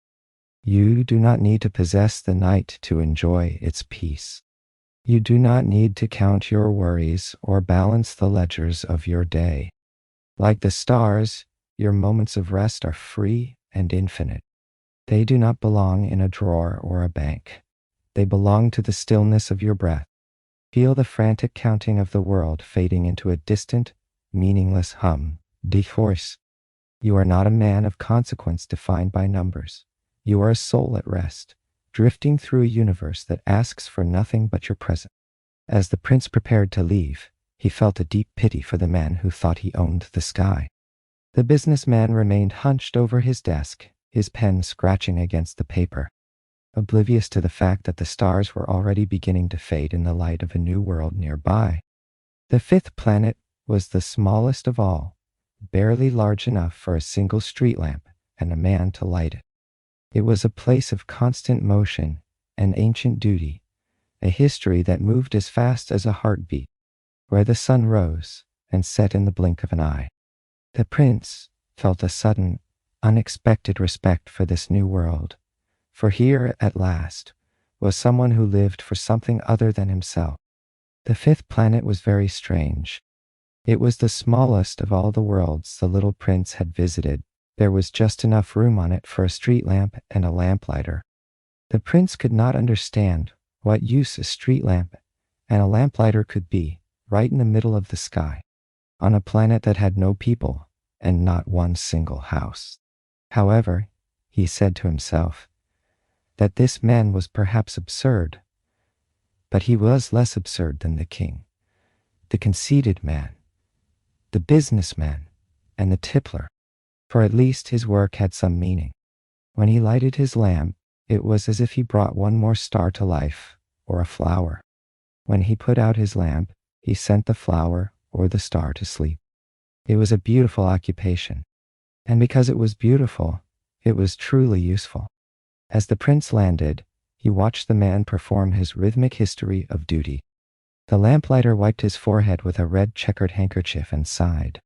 A: You do not need to possess the night to enjoy its peace. You do not need to count your worries or balance the ledgers of your day. Like the stars, your moments of rest are free and infinite. They do not belong in a drawer or a bank. They belong to the stillness of your breath. Feel the frantic counting of the world fading into a distant, meaningless hum. Divorce. You are not a man of consequence defined by numbers. You are a soul at rest, drifting through a universe that asks for nothing but your presence. As the prince prepared to leave, he felt a deep pity for the man who thought he owned the sky. The businessman remained hunched over his desk, his pen scratching against the paper, oblivious to the fact that the stars were already beginning to fade in the light of a new world nearby. The 5th planet was the smallest of all, barely large enough for a single street lamp and a man to light it. It was a place of constant motion, an ancient duty, a history that moved as fast as a heartbeat, where the sun rose and set in the blink of an eye. The prince felt a sudden, unexpected respect for this new world, for here, at last, was someone who lived for something other than himself. The 5th planet was very strange. It was the smallest of all the worlds the little prince had visited. There was just enough room on it for a street lamp and a lamplighter. The prince could not understand what use a street lamp and a lamplighter could be right in the middle of the sky, on a planet that had no people and not one single house. However, he said to himself that this man was perhaps absurd, but he was less absurd than the king, the conceited man, the businessman, and the tippler, for at least his work had some meaning. When he lighted his lamp, it was as if he brought one more star to life, or a flower. When he put out his lamp, he sent the flower or the star to sleep. It was a beautiful occupation, and because it was beautiful, it was truly useful. As the prince landed, he watched the man perform his rhythmic history of duty. The lamplighter wiped his forehead with a red checkered handkerchief and sighed.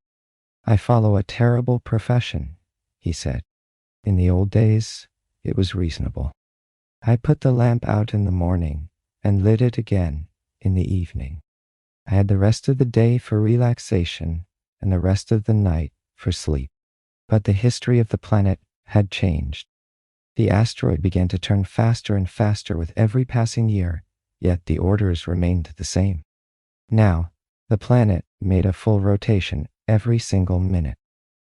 A: I follow a terrible profession, he said. In the old days, it was reasonable. I put the lamp out in the morning and lit it again in the evening. I had the rest of the day for relaxation and the rest of the night for sleep. But the history of the planet had changed. The asteroid began to turn faster and faster with every passing year, yet the orders remained the same. Now, the planet made a full rotation every single minute.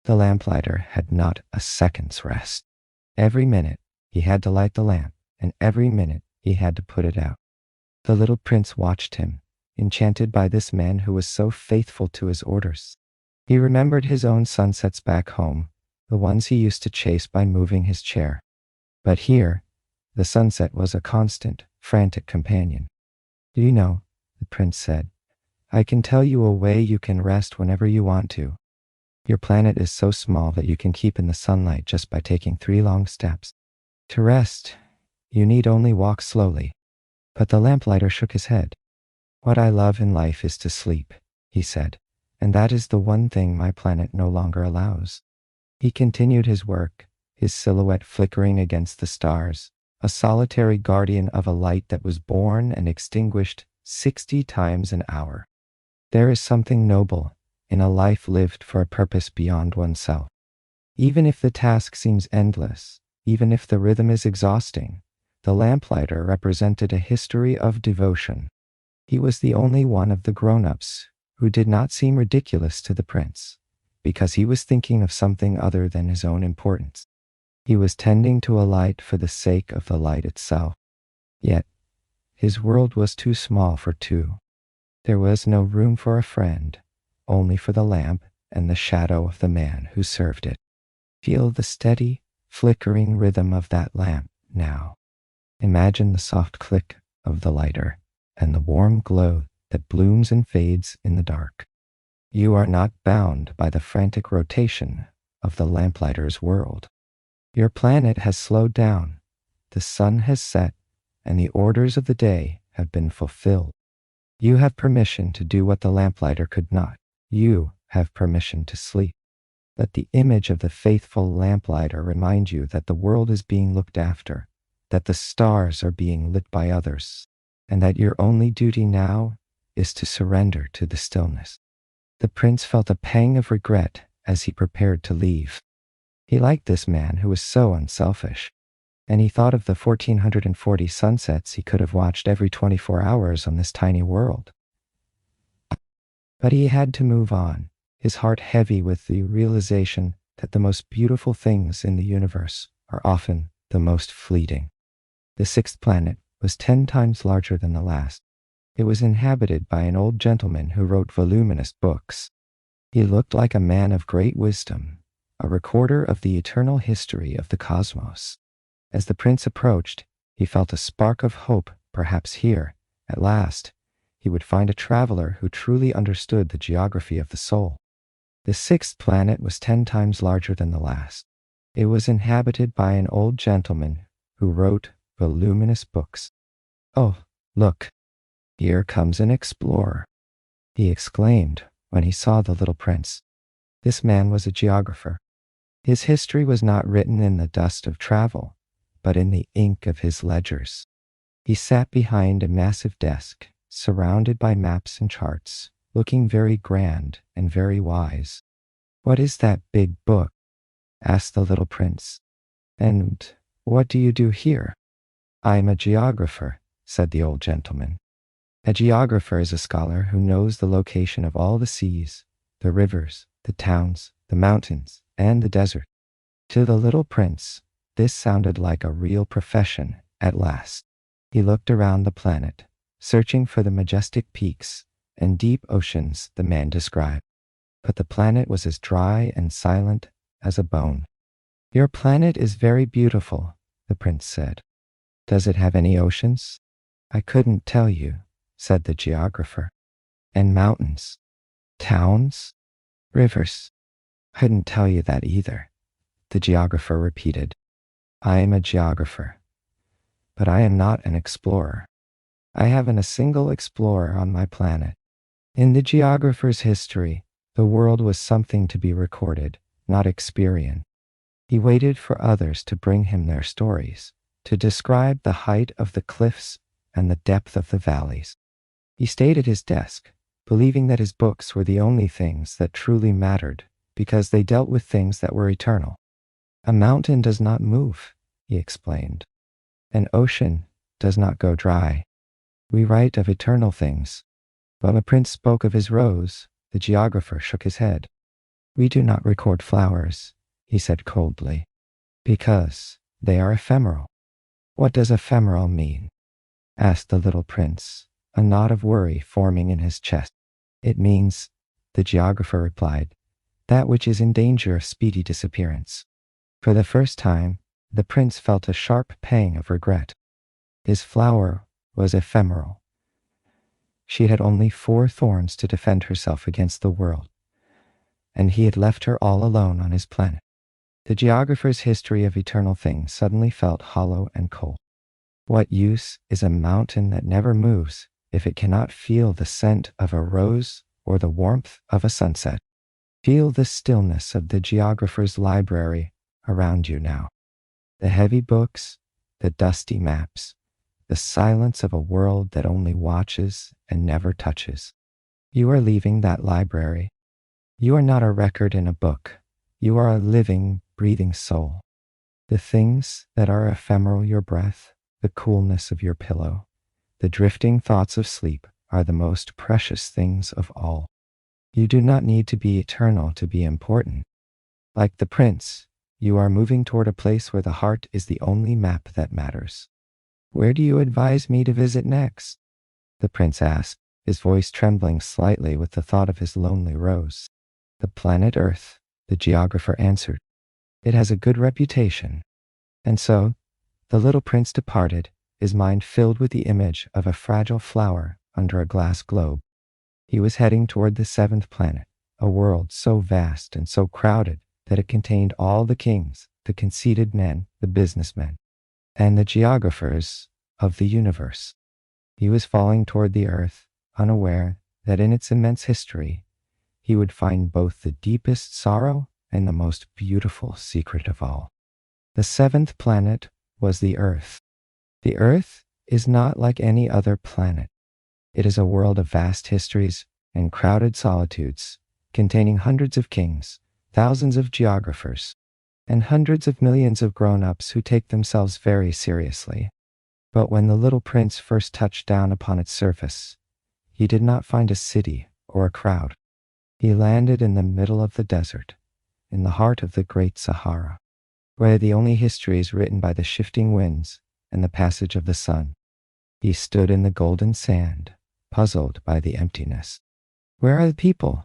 A: The lamplighter had not a second's rest. Every minute, he had to light the lamp, and every minute, he had to put it out. The little prince watched him, enchanted by this man who was so faithful to his orders. He remembered his own sunsets back home, the ones he used to chase by moving his chair. But here, the sunset was a constant, frantic companion. Do you know, the prince said, I can tell you a way you can rest whenever you want to. Your planet is so small that you can keep in the sunlight just by taking 3 long steps. To rest, you need only walk slowly. But the lamplighter shook his head. What I love in life is to sleep, he said, and that is the one thing my planet no longer allows. He continued his work, his silhouette flickering against the stars, a solitary guardian of a light that was born and extinguished 60 times an hour. There is something noble in a life lived for a purpose beyond oneself. Even if the task seems endless, even if the rhythm is exhausting, the lamplighter represented a history of devotion. He was the only one of the grown-ups who did not seem ridiculous to the prince, because he was thinking of something other than his own importance. He was tending to a light for the sake of the light itself. Yet, his world was too small for two. There was no room for a friend, only for the lamp and the shadow of the man who served it. Feel the steady, flickering rhythm of that lamp now. Imagine the soft click of the lighter and the warm glow that blooms and fades in the dark. You are not bound by the frantic rotation of the lamplighter's world. Your planet has slowed down, the sun has set, and the orders of the day have been fulfilled. You have permission to do what the lamplighter could not. You have permission to sleep. Let the image of the faithful lamplighter remind you that the world is being looked after, that the stars are being lit by others, and that your only duty now is to surrender to the stillness. The prince felt a pang of regret as he prepared to leave. He liked this man who was so unselfish, and he thought of the 1440 sunsets he could have watched every 24 hours on this tiny world. But he had to move on, his heart heavy with the realization that the most beautiful things in the universe are often the most fleeting. The 6th planet was 10 times larger than the last. It was inhabited by an old gentleman who wrote voluminous books. He looked like a man of great wisdom, a recorder of the eternal history of the cosmos. As the prince approached, he felt a spark of hope. Perhaps here, at last, he would find a traveler who truly understood the geography of the soul. The 6th planet was 10 times larger than the last. It was inhabited by an old gentleman who wrote voluminous books. Oh, look, here comes an explorer, he exclaimed when he saw the little prince. This man was a geographer. His history was not written in the dust of travel, but in the ink of his ledgers. He sat behind a massive desk, surrounded by maps and charts, looking very grand and very wise. What is that big book? Asked the little prince. And what do you do here? I am a geographer, said the old gentleman. A geographer is a scholar who knows the location of all the seas, the rivers, the towns, the mountains, and the desert. To the little prince, this sounded like a real profession at last. He looked around the planet, searching for the majestic peaks and deep oceans the man described. But the planet was as dry and silent as a bone. Your planet is very beautiful, the prince said. Does it have any oceans? I couldn't tell you, said the geographer. And mountains, towns, rivers? Couldn't tell you that either, the geographer repeated. I am a geographer, but I am not an explorer. I haven't a single explorer on my planet. In the geographer's history, the world was something to be recorded, not experienced. He waited for others to bring him their stories, to describe the height of the cliffs and the depth of the valleys. He stayed at his desk, believing that his books were the only things that truly mattered, because they dealt with things that were eternal. A mountain does not move, he explained. An ocean does not go dry. We write of eternal things. When the prince spoke of his rose, the geographer shook his head. We do not record flowers, he said coldly, because they are ephemeral. What does ephemeral mean? asked the little prince, a knot of worry forming in his chest. It means, the geographer replied, that which is in danger of speedy disappearance. For the first time, the prince felt a sharp pang of regret. His flower was ephemeral. She had only 4 thorns to defend herself against the world, and he had left her all alone on his planet. The geographer's history of eternal things suddenly felt hollow and cold. What use is a mountain that never moves if it cannot feel the scent of a rose or the warmth of a sunset? Feel the stillness of the geographer's library around you now. The heavy books, the dusty maps, the silence of a world that only watches and never touches. You are leaving that library. You are not a record in a book. You are a living, breathing soul. The things that are ephemeral, your breath, the coolness of your pillow, the drifting thoughts of sleep, are the most precious things of all. You do not need to be eternal to be important. Like the prince, you are moving toward a place where the heart is the only map that matters. Where do you advise me to visit next? The prince asked, his voice trembling slightly with the thought of his lonely rose. The planet Earth, the geographer answered. It has a good reputation. And so, the little prince departed, his mind filled with the image of a fragile flower under a glass globe. He was heading toward the 7th planet, a world so vast and so crowded that it contained all the kings, the conceited men, the businessmen, and the geographers of the universe. He was falling toward the Earth, unaware that in its immense history, he would find both the deepest sorrow and the most beautiful secret of all. The 7th planet was the Earth. The Earth is not like any other planet. It is a world of vast histories and crowded solitudes, containing hundreds of kings, thousands of geographers, and hundreds of millions of grown-ups who take themselves very seriously. But when the little prince first touched down upon its surface, he did not find a city or a crowd. He landed in the middle of the desert, in the heart of the great Sahara, where the only history is written by the shifting winds and the passage of the sun. He stood in the golden sand, puzzled by the emptiness. Where are the people?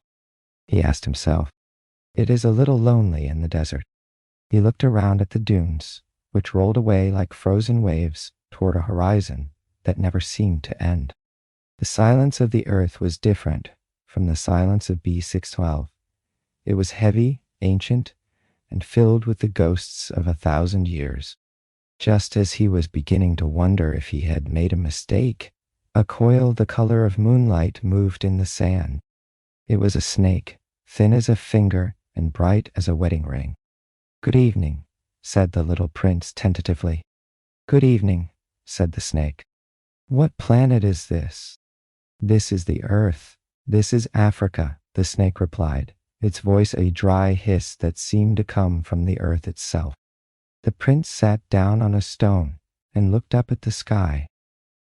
A: He asked himself. It is a little lonely in the desert. He looked around at the dunes, which rolled away like frozen waves toward a horizon that never seemed to end. The silence of the earth was different from the silence of B612. It was heavy, ancient, and filled with the ghosts of 1,000 years. Just as he was beginning to wonder if he had made a mistake, a coil the color of moonlight moved in the sand. It was a snake, thin as a finger and bright as a wedding ring. Good evening, said the little prince tentatively. Good evening, said the snake. What planet is this? This is the Earth. This is Africa, the snake replied, its voice a dry hiss that seemed to come from the earth itself. The prince sat down on a stone and looked up at the sky.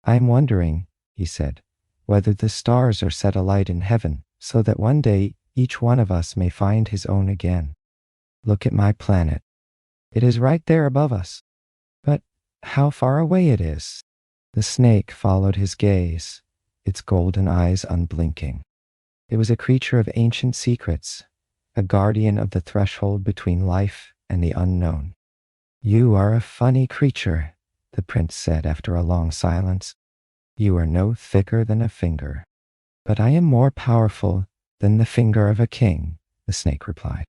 A: I am wondering, he said, whether the stars are set alight in heaven so that one day each one of us may find his own again. Look at my planet. It is right there above us. But how far away it is. The snake followed his gaze, its golden eyes unblinking. It was a creature of ancient secrets, a guardian of the threshold between life and the unknown. You are a funny creature, the prince said after a long silence. You are no thicker than a finger. But I am more powerful than the finger of a king, the snake replied.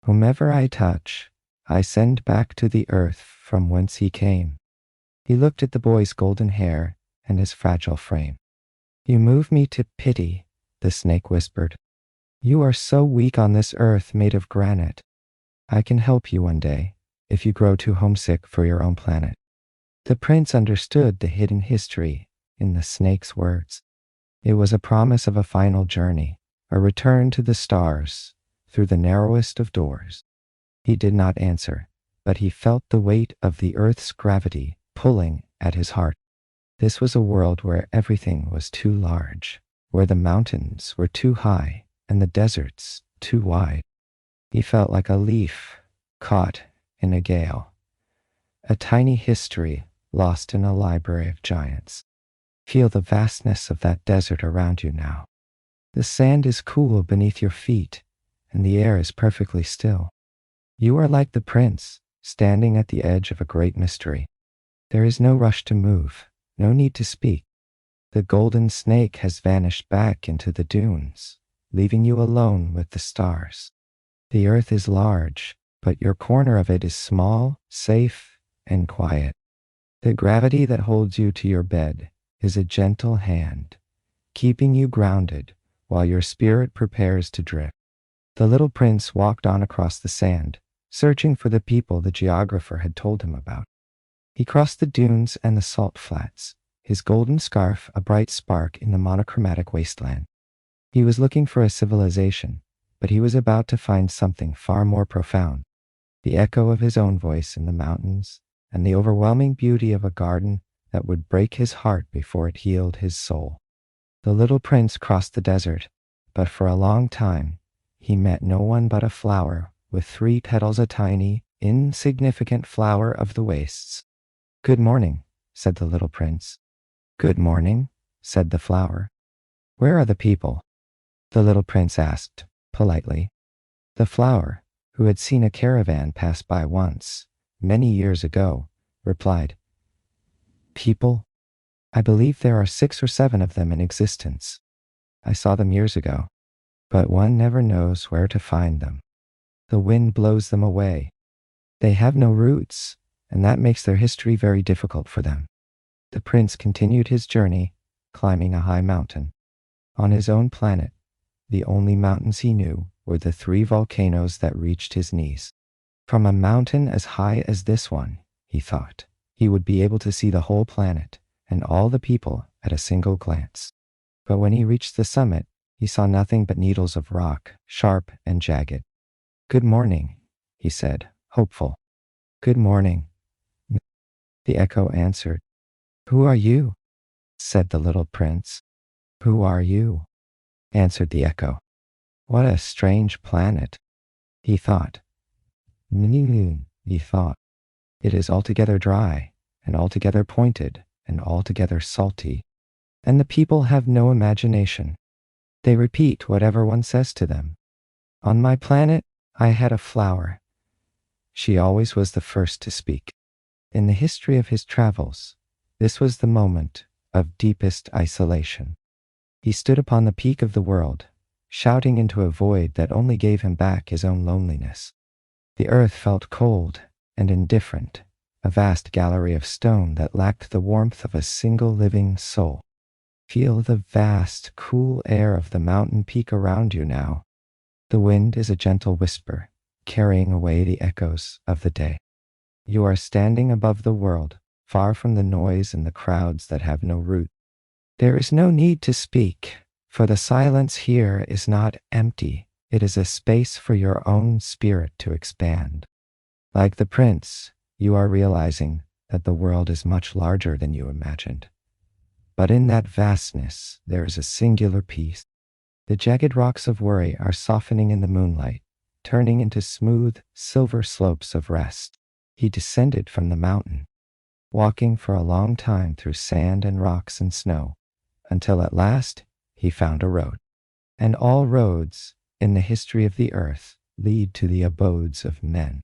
A: Whomever I touch, I send back to the earth from whence he came. He looked at the boy's golden hair and his fragile frame. You move me to pity, the snake whispered. You are so weak on this earth made of granite. I can help you one day, if you grow too homesick for your own planet. The prince understood the hidden history in the snake's words. It was a promise of a final journey, a return to the stars, through the narrowest of doors. He did not answer, but he felt the weight of the earth's gravity pulling at his heart. This was a world where everything was too large, where the mountains were too high and the deserts too wide. He felt like a leaf caught in a gale, a tiny history lost in a library of giants. Feel the vastness of that desert around you now. The sand is cool beneath your feet, and the air is perfectly still. You are like the prince, standing at the edge of a great mystery. There is no rush to move, no need to speak. The golden snake has vanished back into the dunes, leaving you alone with the stars. The earth is large, but your corner of it is small, safe, and quiet. The gravity that holds you to your bed is a gentle hand, keeping you grounded while your spirit prepares to drift. The little prince walked on across the sand, searching for the people the geographer had told him about. He crossed the dunes and the salt flats, his golden scarf a bright spark in the monochromatic wasteland. He was looking for a civilization, but he was about to find something far more profound. The echo of his own voice in the mountains, and the overwhelming beauty of a garden that would break his heart before it healed his soul. The little prince crossed the desert, but for a long time he met no one but a flower with 3 petals, a tiny, insignificant flower of the wastes. "Good morning," said the little prince. "Good morning," said the flower. "Where are the people?" the little prince asked, politely. The flower, who had seen a caravan pass by once, many years ago, replied, "People? I believe there are 6 or 7 of them in existence. I saw them years ago, but one never knows where to find them. The wind blows them away. They have no roots, and that makes their history very difficult for them." The prince continued his journey, climbing a high mountain. On his own planet, the only mountains he knew were the 3 volcanoes that reached his knees. From a mountain as high as this one, he thought, he would be able to see the whole planet and all the people at a single glance. But when he reached the summit, he saw nothing but needles of rock, sharp and jagged. "Good morning," he said, hopeful. "Good morning," the echo answered. "Who are you?" said the little prince. "Who are you?" answered the echo. "What a strange planet," he thought. He thought. "It is altogether dry, and altogether pointed, and altogether salty. And the people have no imagination. They repeat whatever one says to them. On my planet, I had a flower. She always was the first to speak." In the history of his travels, this was the moment of deepest isolation. He stood upon the peak of the world, shouting into a void that only gave him back his own loneliness. The earth felt cold and indifferent, a vast gallery of stone that lacked the warmth of a single living soul. Feel the vast, cool air of the mountain peak around you now. The wind is a gentle whisper, carrying away the echoes of the day. You are standing above the world, far from the noise and the crowds that have no root. There is no need to speak, for the silence here is not empty. It is a space for your own spirit to expand. Like the prince, you are realizing that the world is much larger than you imagined. But in that vastness, there is a singular peace. The jagged rocks of worry are softening in the moonlight, turning into smooth, silver slopes of rest. He descended from the mountain, walking for a long time through sand and rocks and snow, until at last he found a road. And all roads in the history of the earth lead to the abodes of men.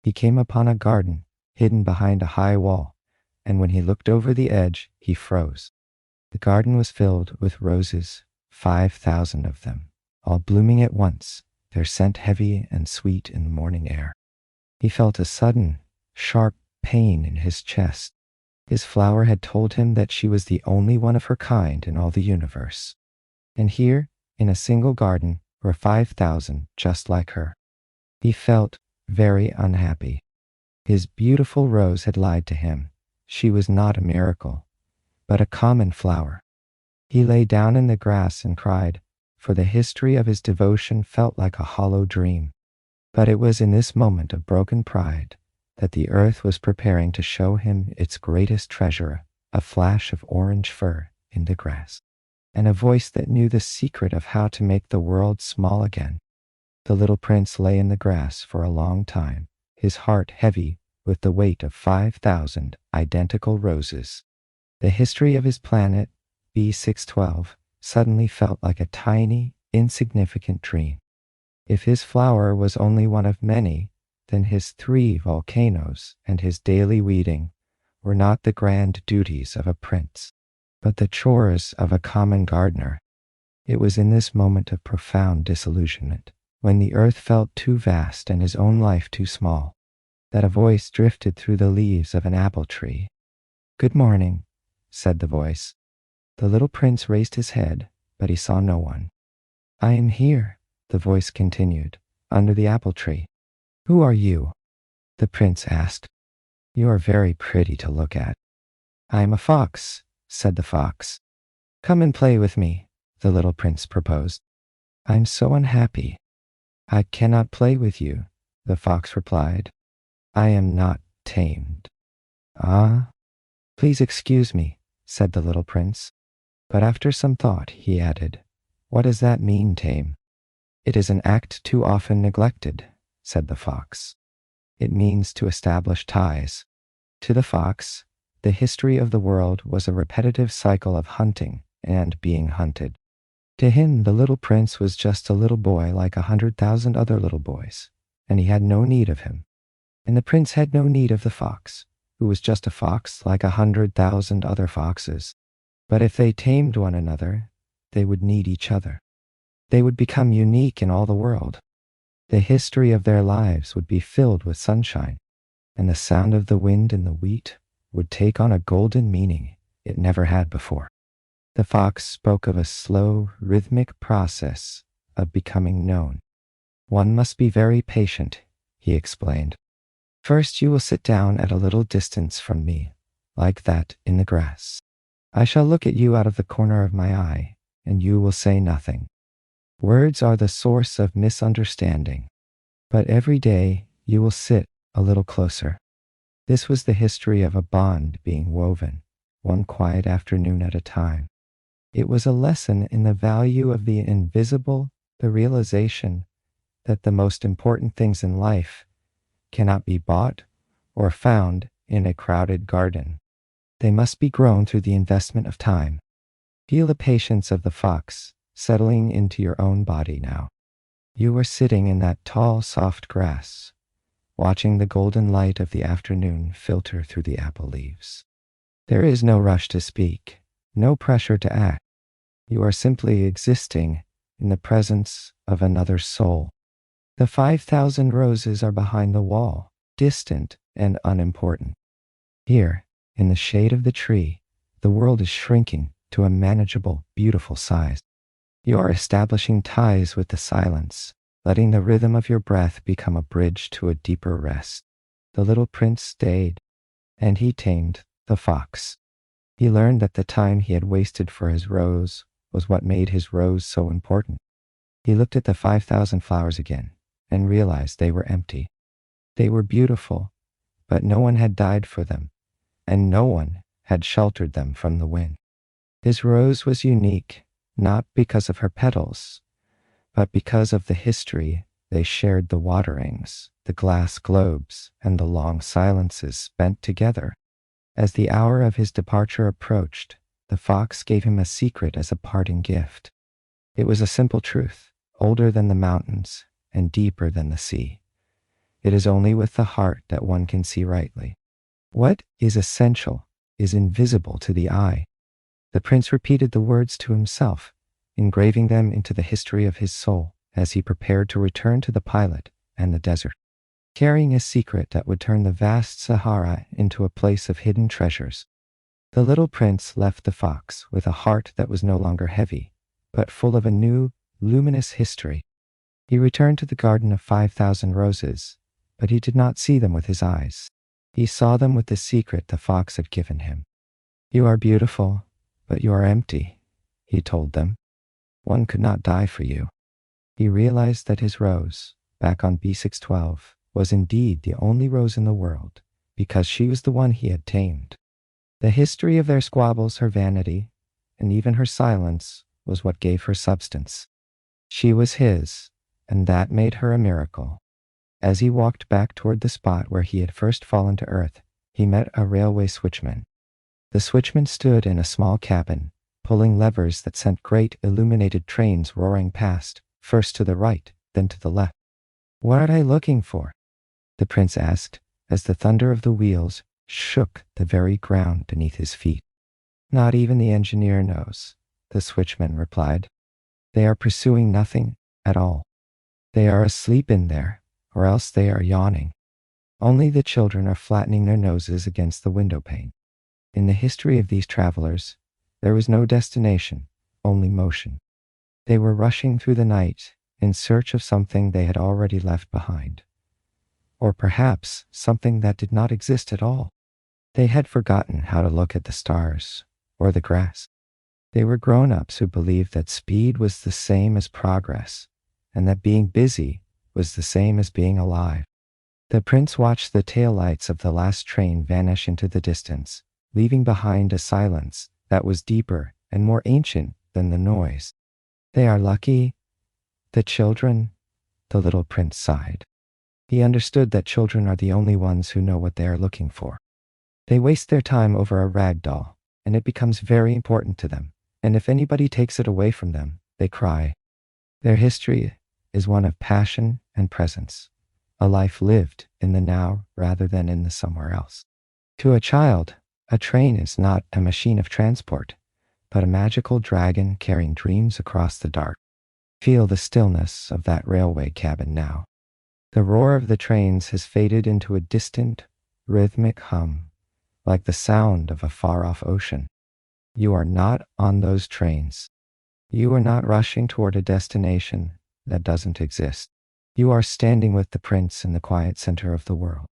A: He came upon a garden hidden behind a high wall, and when he looked over the edge, he froze. The garden was filled with roses, 5,000 of them, all blooming at once, their scent heavy and sweet in the morning air. He felt a sudden, sharp pain in his chest. His flower had told him that she was the only one of her kind in all the universe. And here, in a single garden, were 5,000 just like her. He felt very unhappy. His beautiful rose had lied to him. She was not a miracle, but a common flower. He lay down in the grass and cried, for the history of his devotion felt like a hollow dream. But it was in this moment of broken pride that the earth was preparing to show him its greatest treasure, a flash of orange fur in the grass, and a voice that knew the secret of how to make the world small again. The little prince lay in the grass for a long time, his heart heavy with the weight of 5,000 identical roses. The history of his planet, B612, suddenly felt like a tiny, insignificant dream. If his flower was only one of many, then his 3 volcanoes and his daily weeding were not the grand duties of a prince, but the chores of a common gardener. It was in this moment of profound disillusionment, when the earth felt too vast and his own life too small, that a voice drifted through the leaves of an apple tree. "Good morning," said the voice. The little prince raised his head, but he saw no one. "I am here," the voice continued, "under the apple tree." "Who are you?" the prince asked. "You are very pretty to look at." "I am a fox," said the fox. "Come and play with me," the little prince proposed. "I'm so unhappy." "I cannot play with you," the fox replied. "I am not tamed." "Ah, please excuse me," said the little prince. But after some thought, he added, "What does that mean, tame?" "It is an act too often neglected," said the fox. "It means to establish ties." To the fox, the history of the world was a repetitive cycle of hunting and being hunted. To him, the little prince was just a little boy like 100,000 other little boys, and he had no need of him. And the prince had no need of the fox, who was just a fox like 100,000 other foxes. But if they tamed one another, they would need each other. They would become unique in all the world. The history of their lives would be filled with sunshine, and the sound of the wind in the wheat would take on a golden meaning it never had before. The fox spoke of a slow, rhythmic process of becoming known. "One must be very patient," he explained. "First you will sit down at a little distance from me, like that in the grass. I shall look at you out of the corner of my eye, and you will say nothing. Words are the source of misunderstanding. But every day you will sit a little closer." This was the history of a bond being woven, one quiet afternoon at a time. It was a lesson in the value of the invisible, the realization that the most important things in life cannot be bought or found in a crowded garden. They must be grown through the investment of time. Feel the patience of the fox settling into your own body now. You are sitting in that tall, soft grass, watching the golden light of the afternoon filter through the apple leaves. There is no rush to speak, no pressure to act. You are simply existing in the presence of another soul. The 5,000 roses are behind the wall, distant and unimportant. Here, in the shade of the tree, the world is shrinking to a manageable, beautiful size. You are establishing ties with the silence, letting the rhythm of your breath become a bridge to a deeper rest. The little prince stayed, and he tamed the fox. He learned that the time he had wasted for his rose was what made his rose so important. He looked at the 5,000 flowers again and realized they were empty. They were beautiful, but no one had died for them, and no one had sheltered them from the wind. His rose was unique, not because of her petals, but because of the history they shared, the waterings, the glass globes, and the long silences spent together. As the hour of his departure approached, the fox gave him a secret as a parting gift. It was a simple truth, older than the mountains and deeper than the sea. It is only with the heart that one can see rightly. What is essential is invisible to the eye. The prince repeated the words to himself, engraving them into the history of his soul as he prepared to return to the pilot and the desert, carrying a secret that would turn the vast Sahara into a place of hidden treasures. The little prince left the fox with a heart that was no longer heavy, but full of a new, luminous history. He returned to the garden of 5,000 roses, but he did not see them with his eyes. He saw them with the secret the fox had given him. "You are beautiful, but you are empty," he told them. "One could not die for you." He realized that his rose, back on B612, was indeed the only rose in the world, because she was the one he had tamed. The history of their squabbles, her vanity, and even her silence was what gave her substance. She was his, and that made her a miracle. As he walked back toward the spot where he had first fallen to earth, he met a railway switchman. The switchman stood in a small cabin, pulling levers that sent great illuminated trains roaring past, first to the right, then to the left. "What are they looking for?" the prince asked, as the thunder of the wheels shook the very ground beneath his feet. "Not even the engineer knows," the switchman replied. "They are pursuing nothing at all. They are asleep in there, or else they are yawning. Only the children are flattening their noses against the window pane." In the history of these travelers, there was no destination, only motion. They were rushing through the night in search of something they had already left behind. Or perhaps something that did not exist at all. They had forgotten how to look at the stars or the grass. They were grown-ups who believed that speed was the same as progress, and that being busy was the same as being alive. The prince watched the taillights of the last train vanish into the distance, leaving behind a silence that was deeper and more ancient than the noise. "They are lucky, the children," the little prince sighed. He understood that children are the only ones who know what they are looking for. They waste their time over a rag doll, and it becomes very important to them, and if anybody takes it away from them, they cry. Their history is one of passion and presence, a life lived in the now rather than in the somewhere else. To a child, a train is not a machine of transport, but a magical dragon carrying dreams across the dark. Feel the stillness of that railway cabin now. The roar of the trains has faded into a distant, rhythmic hum, like the sound of a far-off ocean. You are not on those trains. You are not rushing toward a destination that doesn't exist. You are standing with the prince in the quiet center of the world.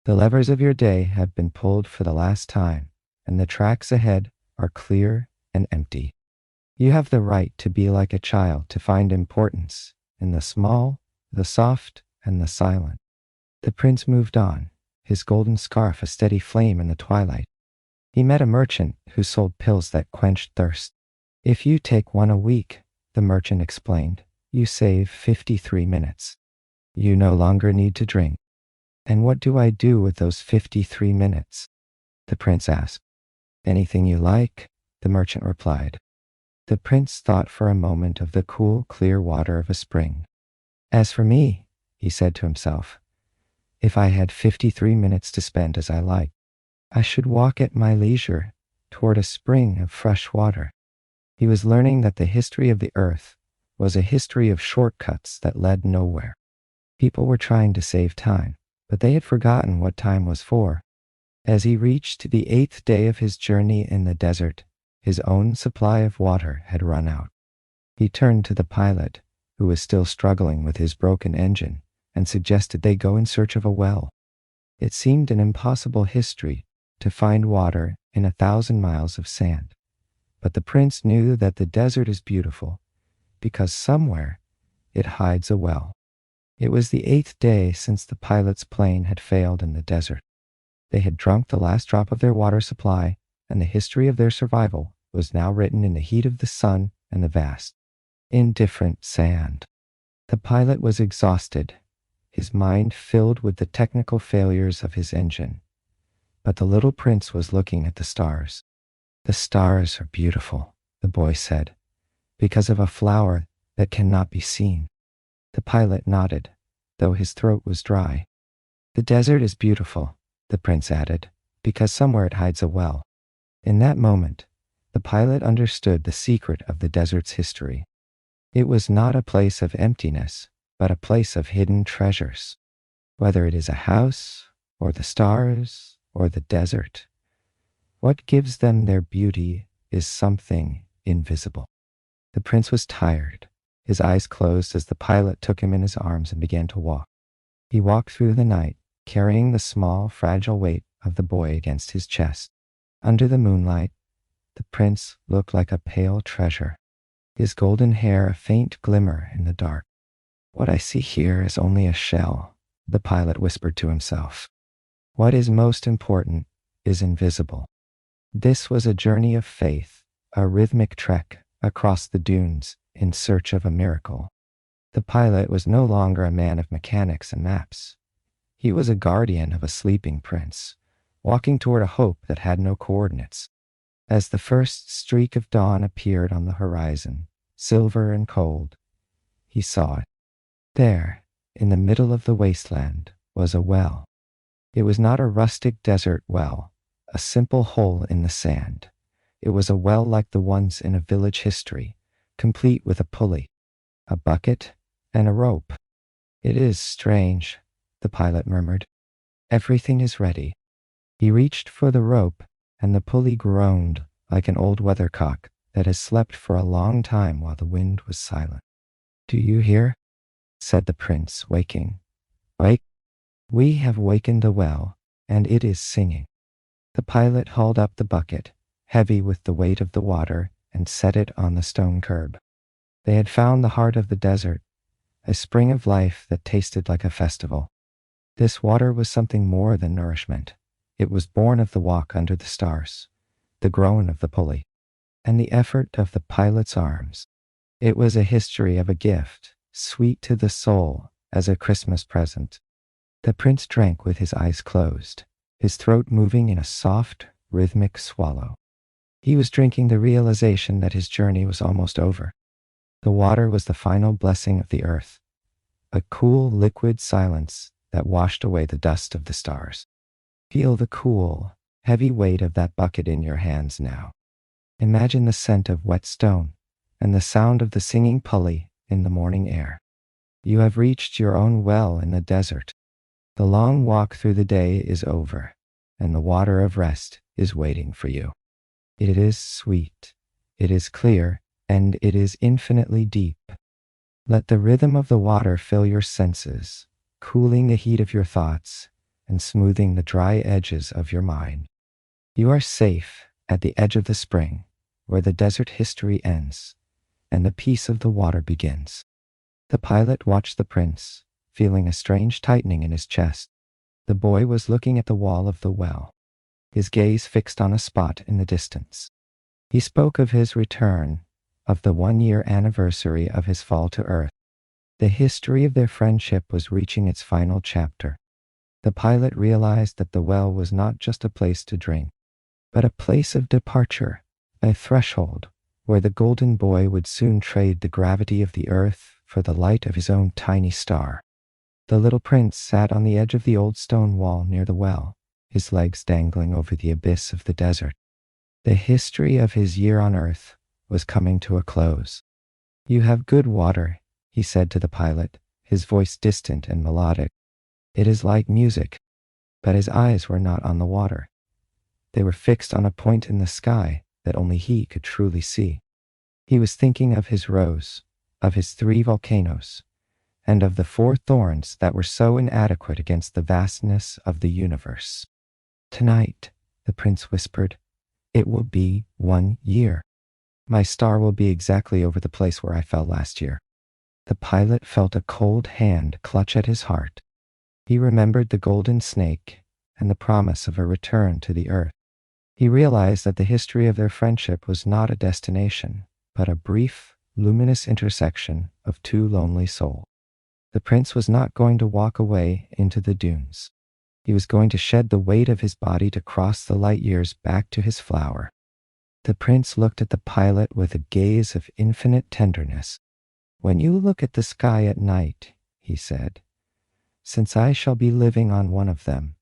A: The levers of your day have been pulled for the last time, and the tracks ahead are clear and empty. You have the right to be like a child, to find importance in the small, the soft, and the silent. The prince moved on, his golden scarf a steady flame in the twilight. He met a merchant who sold pills that quenched thirst. "If you take one a week," the merchant explained, "you save 53 minutes. You no longer need to drink." "And what do I do with those 53 minutes?" the prince asked. "Anything you like," the merchant replied. The prince thought for a moment of the cool, clear water of a spring. "As for me," he said to himself, "if I had 53 minutes to spend as I liked, I should walk at my leisure toward a spring of fresh water." He was learning that the history of the earth was a history of shortcuts that led nowhere. People were trying to save time, but they had forgotten what time was for. As he reached the 8th day of his journey in the desert, his own supply of water had run out. He turned to the pilot, who was still struggling with his broken engine, and suggested they go in search of a well. It seemed an impossible history to find water in 1,000 miles of sand. But the prince knew that the desert is beautiful because somewhere it hides a well. It was the 8th day since the pilot's plane had failed in the desert. They had drunk the last drop of their water supply, and the history of their survival was now written in the heat of the sun and the vast, indifferent sand. The pilot was exhausted, his mind filled with the technical failures of his engine. But the little prince was looking at the stars. "The stars are beautiful," the boy said, "because of a flower that cannot be seen." The pilot nodded, though his throat was dry. "The desert is beautiful," the prince added, "because somewhere it hides a well." In that moment, the pilot understood the secret of the desert's history. It was not a place of emptiness, but a place of hidden treasures. Whether it is a house, or the stars, or the desert, what gives them their beauty is something invisible. The prince was tired. His eyes closed as the pilot took him in his arms and began to walk. He walked through the night, carrying the small, fragile weight of the boy against his chest. Under the moonlight, the prince looked like a pale treasure, his golden hair a faint glimmer in the dark. "What I see here is only a shell," the pilot whispered to himself. "What is most important is invisible." This was a journey of faith, a rhythmic trek across the dunes in search of a miracle. The pilot was no longer a man of mechanics and maps. He was a guardian of a sleeping prince, walking toward a hope that had no coordinates. As the first streak of dawn appeared on the horizon, silver and cold, he saw it. There, in the middle of the wasteland, was a well. It was not a rustic desert well, a simple hole in the sand. It was a well like the ones in a village history, complete with a pulley, a bucket, and a rope. "It is strange," the pilot murmured. "Everything is ready." He reached for the rope, and the pulley groaned like an old weathercock that has slept for a long time while the wind was silent. "Do you hear?" said the prince, waking. "Wake. We have wakened the well, and it is singing." The pilot hauled up the bucket, heavy with the weight of the water, and set it on the stone curb. They had found the heart of the desert, a spring of life that tasted like a festival. This water was something more than nourishment. It was born of the walk under the stars, the groan of the pulley, and the effort of the pilot's arms. It was a history of a gift, sweet to the soul as a Christmas present. The prince drank with his eyes closed, his throat moving in a soft, rhythmic swallow. He was drinking the realization that his journey was almost over. The water was the final blessing of the earth, a cool, liquid silence that washed away the dust of the stars. Feel the cool, heavy weight of that bucket in your hands now. Imagine the scent of wet stone and the sound of the singing pulley in the morning air. You have reached your own well in the desert. The long walk through the day is over, and the water of rest is waiting for you. It is sweet, it is clear, and it is infinitely deep. Let the rhythm of the water fill your senses, cooling the heat of your thoughts and smoothing the dry edges of your mind. You are safe at the edge of the spring, where the desert history ends and the peace of the water begins. The pilot watched the prince, feeling a strange tightening in his chest. The boy was looking at the wall of the well, his gaze fixed on a spot in the distance. He spoke of his return, of the 1-year anniversary of his fall to earth. The history of their friendship was reaching its final chapter. The pilot realized that the well was not just a place to drink, but a place of departure, a threshold where the golden boy would soon trade the gravity of the earth for the light of his own tiny star. The little prince sat on the edge of the old stone wall near the well, his legs dangling over the abyss of the desert. The history of his year on earth was coming to a close. "You have good water," he said to the pilot, his voice distant and melodic. "It is like music." But his eyes were not on the water. They were fixed on a point in the sky that only he could truly see. He was thinking of his rose, of his 3 volcanoes, and of the 4 thorns that were so inadequate against the vastness of the universe. "Tonight," the prince whispered, "it will be 1 year. My star will be exactly over the place where I fell last year." The pilot felt a cold hand clutch at his heart. He remembered the golden snake and the promise of a return to the earth. He realized that the history of their friendship was not a destination, but a brief, luminous intersection of 2 lonely souls. The prince was not going to walk away into the dunes. He was going to shed the weight of his body to cross the light years back to his flower. The prince looked at the pilot with a gaze of infinite tenderness. "When you look at the sky at night," he said, "since I shall be living on one of them,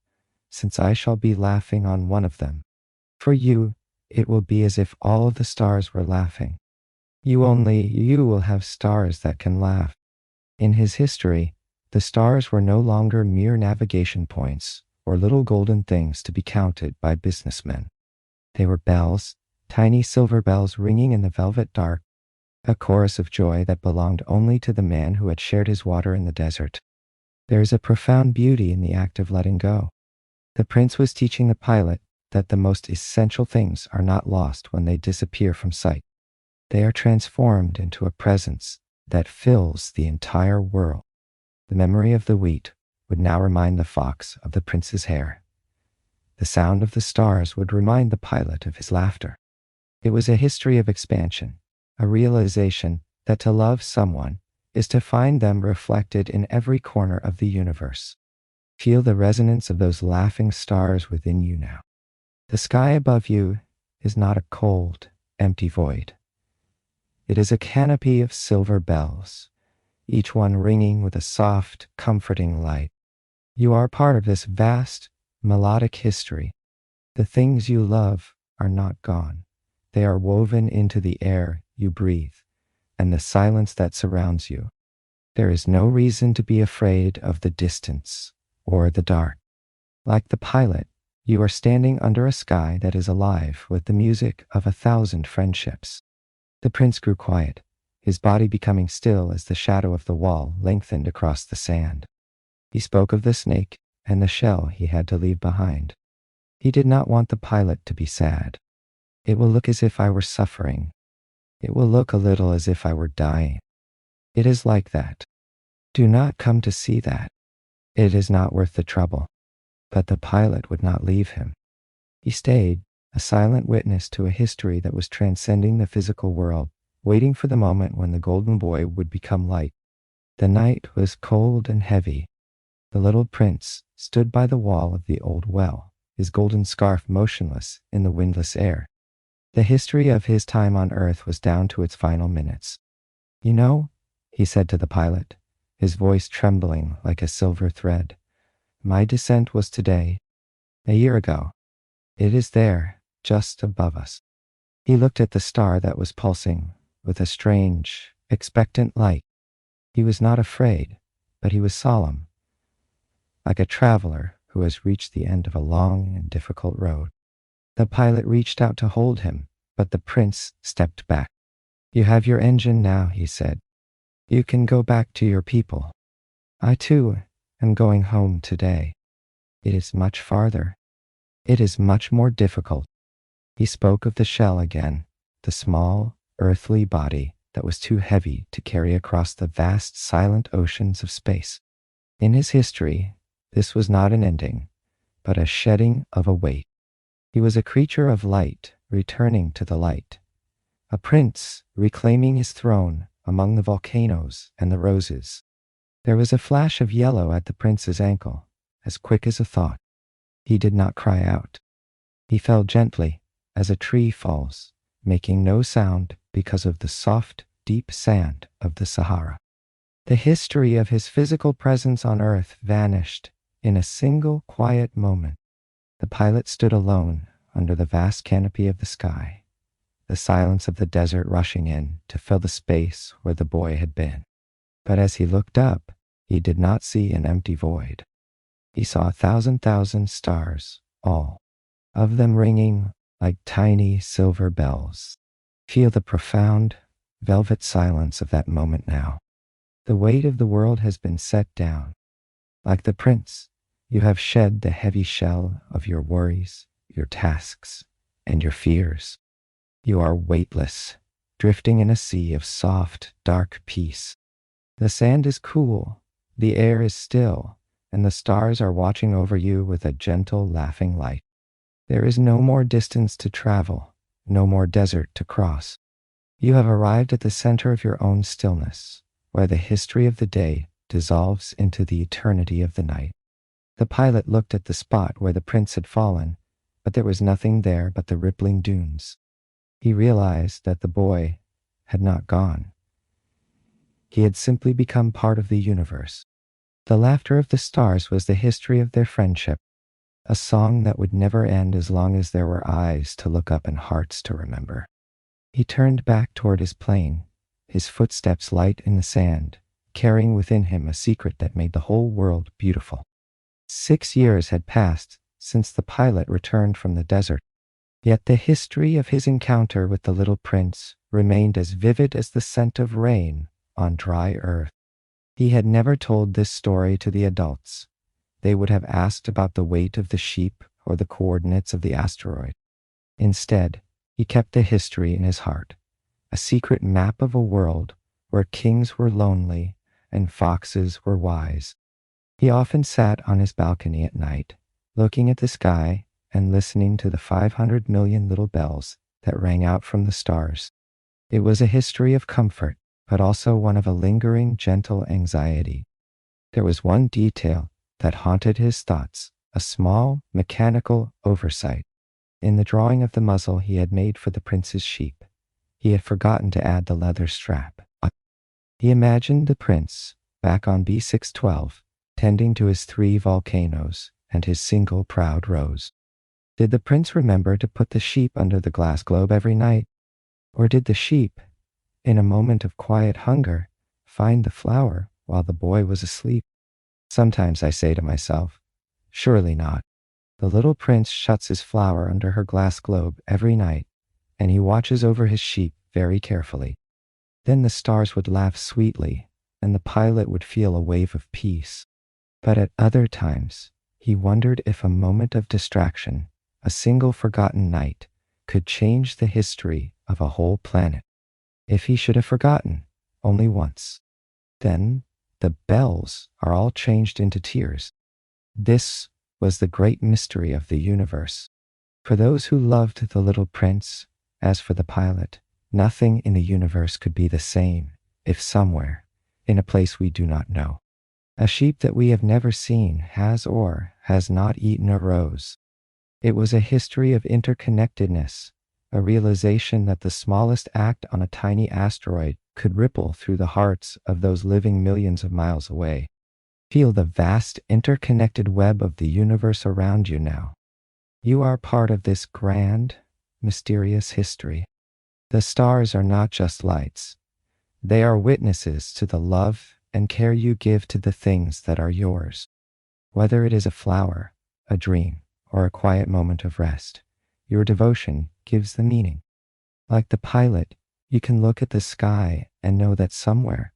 A: since I shall be laughing on one of them, for you, it will be as if all the stars were laughing. You will have stars that can laugh." In his history, the stars were no longer mere navigation points or little golden things to be counted by businessmen. They were bells, tiny silver bells ringing in the velvet dark, a chorus of joy that belonged only to the man who had shared his water in the desert. There is a profound beauty in the act of letting go. The prince was teaching the pilot that the most essential things are not lost when they disappear from sight. They are transformed into a presence that fills the entire world. The memory of the wheat would now remind the fox of the prince's hair. The sound of the stars would remind the pilot of his laughter. It was a history of expansion, a realization that to love someone is to find them reflected in every corner of the universe. Feel the resonance of those laughing stars within you now. The sky above you is not a cold, empty void. It is a canopy of silver bells, each one ringing with a soft, comforting light. You are part of this vast, melodic history. The things you love are not gone. They are woven into the air you breathe and the silence that surrounds you. There is no reason to be afraid of the distance or the dark. Like the pilot, you are standing under a sky that is alive with the music of 1,000 friendships. The prince grew quiet, his body becoming still as the shadow of the wall lengthened across the sand. He spoke of the snake and the shell he had to leave behind. He did not want the pilot to be sad. It will look as if I were suffering. It will look a little as if I were dying. It is like that. Do not come to see that. It is not worth the trouble. But the pilot would not leave him. He stayed, a silent witness to a history that was transcending the physical world, waiting for the moment when the golden boy would become light. The night was cold and heavy. The little prince stood by the wall of the old well, his golden scarf motionless in the windless air. The history of his time on Earth was down to its final minutes. You know, he said to the pilot, his voice trembling like a silver thread, my descent was today, a year ago. It is there, just above us. He looked at the star that was pulsing with a strange, expectant light. He was not afraid, but he was solemn, like a traveler who has reached the end of a long and difficult road. The pilot reached out to hold him, but the prince stepped back. You have your engine now, he said. You can go back to your people. I too am going home today. It is much farther. It is much more difficult. He spoke of the shell again, the small, earthly body that was too heavy to carry across the vast, silent oceans of space. In his history, this was not an ending, but a shedding of a weight. He was a creature of light, returning to the light. A prince reclaiming his throne among the volcanoes and the roses. There was a flash of yellow at the prince's ankle, as quick as a thought. He did not cry out. He fell gently, as a tree falls, making no sound because of the soft, deep sand of the Sahara. The history of his physical presence on Earth vanished in a single quiet moment. The pilot stood alone under the vast canopy of the sky, the silence of the desert rushing in to fill the space where the boy had been. But as he looked up, he did not see an empty void. He saw 1,000 stars, all of them ringing like tiny silver bells. Feel the profound, velvet silence of that moment now. The weight of the world has been set down. Like the prince, you have shed the heavy shell of your worries, your tasks, and your fears. You are weightless, drifting in a sea of soft, dark peace. The sand is cool, the air is still, and the stars are watching over you with a gentle, laughing light. There is no more distance to travel, no more desert to cross. You have arrived at the center of your own stillness, where the history of the day dissolves into the eternity of the night. The pilot looked at the spot where the prince had fallen, but there was nothing there but the rippling dunes. He realized that the boy had not gone. He had simply become part of the universe. The laughter of the stars was the history of their friendship, a song that would never end as long as there were eyes to look up and hearts to remember. He turned back toward his plane, his footsteps light in the sand, carrying within him a secret that made the whole world beautiful. 6 years had passed since the pilot returned from the desert, yet the history of his encounter with the little prince remained as vivid as the scent of rain on dry earth. He had never told this story to the adults. They would have asked about the weight of the sheep or the coordinates of the asteroid. Instead, he kept the history in his heart, a secret map of a world where kings were lonely and foxes were wise. He often sat on his balcony at night, looking at the sky and listening to the 500 million little bells that rang out from the stars. It was a history of comfort, but also one of a lingering, gentle anxiety. There was one detail that haunted his thoughts, a small, mechanical oversight. In the drawing of the muzzle he had made for the prince's sheep, he had forgotten to add the leather strap. He imagined the prince, back on B612, tending to his 3 volcanoes and his single proud rose. Did the prince remember to put the sheep under the glass globe every night? Or did the sheep, in a moment of quiet hunger, find the flower while the boy was asleep? Sometimes I say to myself, surely not. The little prince shuts his flower under her glass globe every night, and he watches over his sheep very carefully. Then the stars would laugh sweetly, and the pilot would feel a wave of peace. But at other times, he wondered if a moment of distraction, a single forgotten night, could change the history of a whole planet. If he should have forgotten, only once, then the bells are all changed into tears. This was the great mystery of the universe. For those who loved the little prince, as for the pilot, nothing in the universe could be the same if somewhere, in a place we do not know, a sheep that we have never seen has or has not eaten a rose. It was a history of interconnectedness, a realization that the smallest act on a tiny asteroid could ripple through the hearts of those living millions of miles away. Feel the vast interconnected web of the universe around you now. You are part of this grand, mysterious history. The stars are not just lights. They are witnesses to the love and care you give to the things that are yours. Whether it is a flower, a dream, or a quiet moment of rest, your devotion gives the meaning. Like the pilot, you can look at the sky and know that somewhere,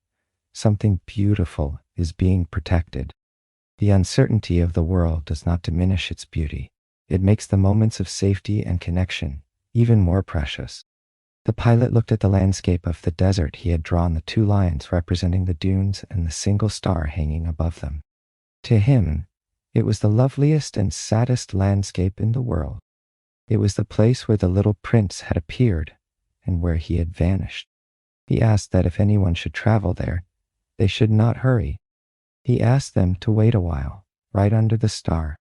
A: something beautiful is being protected. The uncertainty of the world does not diminish its beauty. It makes the moments of safety and connection even more precious. The pilot looked at the landscape of the desert. He had drawn the 2 lions representing the dunes and the single star hanging above them. To him, it was the loveliest and saddest landscape in the world. It was the place where the little prince had appeared and where he had vanished. He asked that if anyone should travel there, they should not hurry. He asked them to wait a while, right under the star.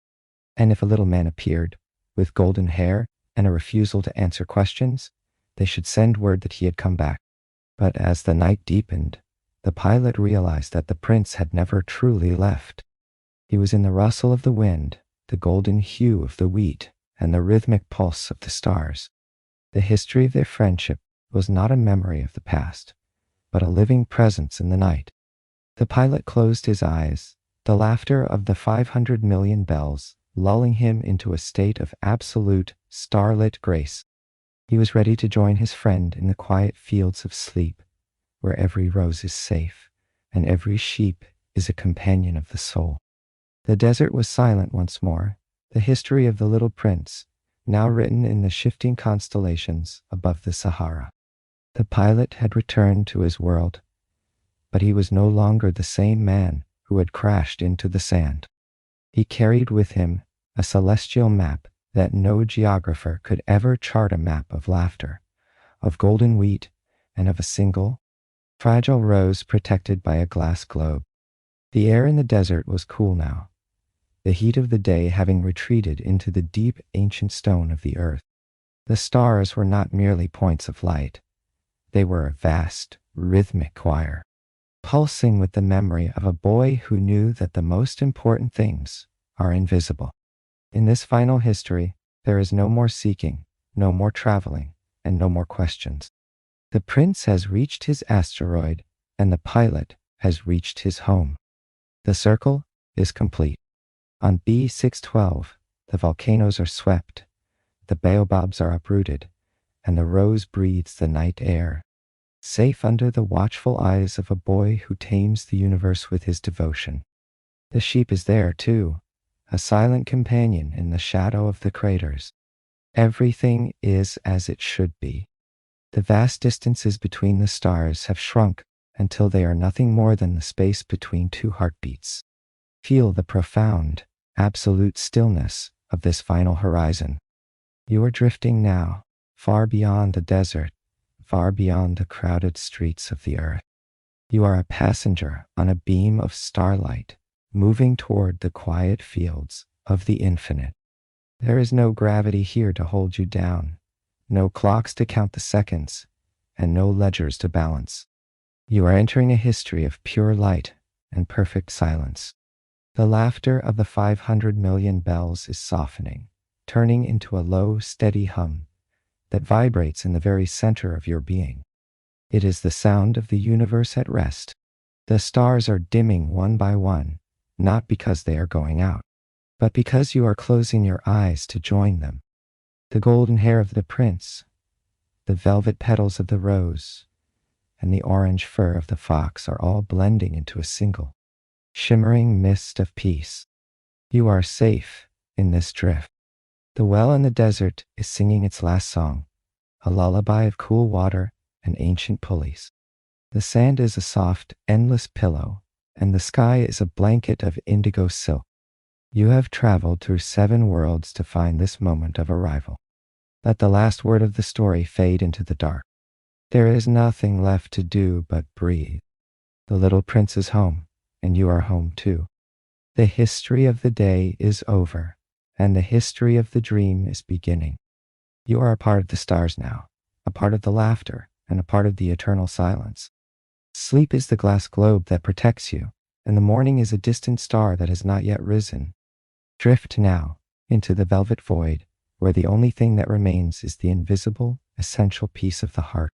A: And if a little man appeared, with golden hair and a refusal to answer questions, they should send word that he had come back. But as the night deepened, the pilot realized that the prince had never truly left. He was in the rustle of the wind, the golden hue of the wheat, and the rhythmic pulse of the stars. The history of their friendship was not a memory of the past, but a living presence in the night. The pilot closed his eyes, the laughter of the 500 million bells lulling him into a state of absolute, starlit grace. He was ready to join his friend in the quiet fields of sleep, where every rose is safe, and every sheep is a companion of the soul. The desert was silent once more, the history of the little prince, now written in the shifting constellations above the Sahara. The pilot had returned to his world, but he was no longer the same man who had crashed into the sand. He carried with him a celestial map that no geographer could ever chart, a map of laughter, of golden wheat, and of a single, fragile rose protected by a glass globe. The air in the desert was cool now, the heat of the day having retreated into the deep ancient stone of the earth. The stars were not merely points of light. They were a vast, rhythmic choir, pulsing with the memory of a boy who knew that the most important things are invisible. In this final history, there is no more seeking, no more traveling, and no more questions. The prince has reached his asteroid, and the pilot has reached his home. The circle is complete. On B612, the volcanoes are swept, the baobabs are uprooted, and the rose breathes the night air, safe under the watchful eyes of a boy who tames the universe with his devotion. The sheep is there, too, a silent companion in the shadow of the craters. Everything is as it should be. The vast distances between the stars have shrunk until they are nothing more than the space between 2 heartbeats. Feel the profound, absolute stillness of this final horizon. You are drifting now, far beyond the desert, far beyond the crowded streets of the earth. You are a passenger on a beam of starlight, moving toward the quiet fields of the infinite. There is no gravity here to hold you down, no clocks to count the seconds, and no ledgers to balance. You are entering a history of pure light and perfect silence. The laughter of the 500 million bells is softening, turning into a low, steady hum that vibrates in the very center of your being. It is the sound of the universe at rest. The stars are dimming one by one, not because they are going out, but because you are closing your eyes to join them. The golden hair of the prince, the velvet petals of the rose, and the orange fur of the fox are all blending into a single, shimmering mist of peace. You are safe in this drift. The well in the desert is singing its last song, a lullaby of cool water and ancient pulleys. The sand is a soft, endless pillow, and the sky is a blanket of indigo silk. You have traveled through 7 worlds to find this moment of arrival. Let the last word of the story fade into the dark. There is nothing left to do but breathe. The little prince is home, and you are home too. The history of the day is over, and the history of the dream is beginning. You are a part of the stars now, a part of the laughter, and a part of the eternal silence. Sleep is the glass globe that protects you, and the morning is a distant star that has not yet risen. Drift now into the velvet void, where the only thing that remains is the invisible, essential peace of the heart.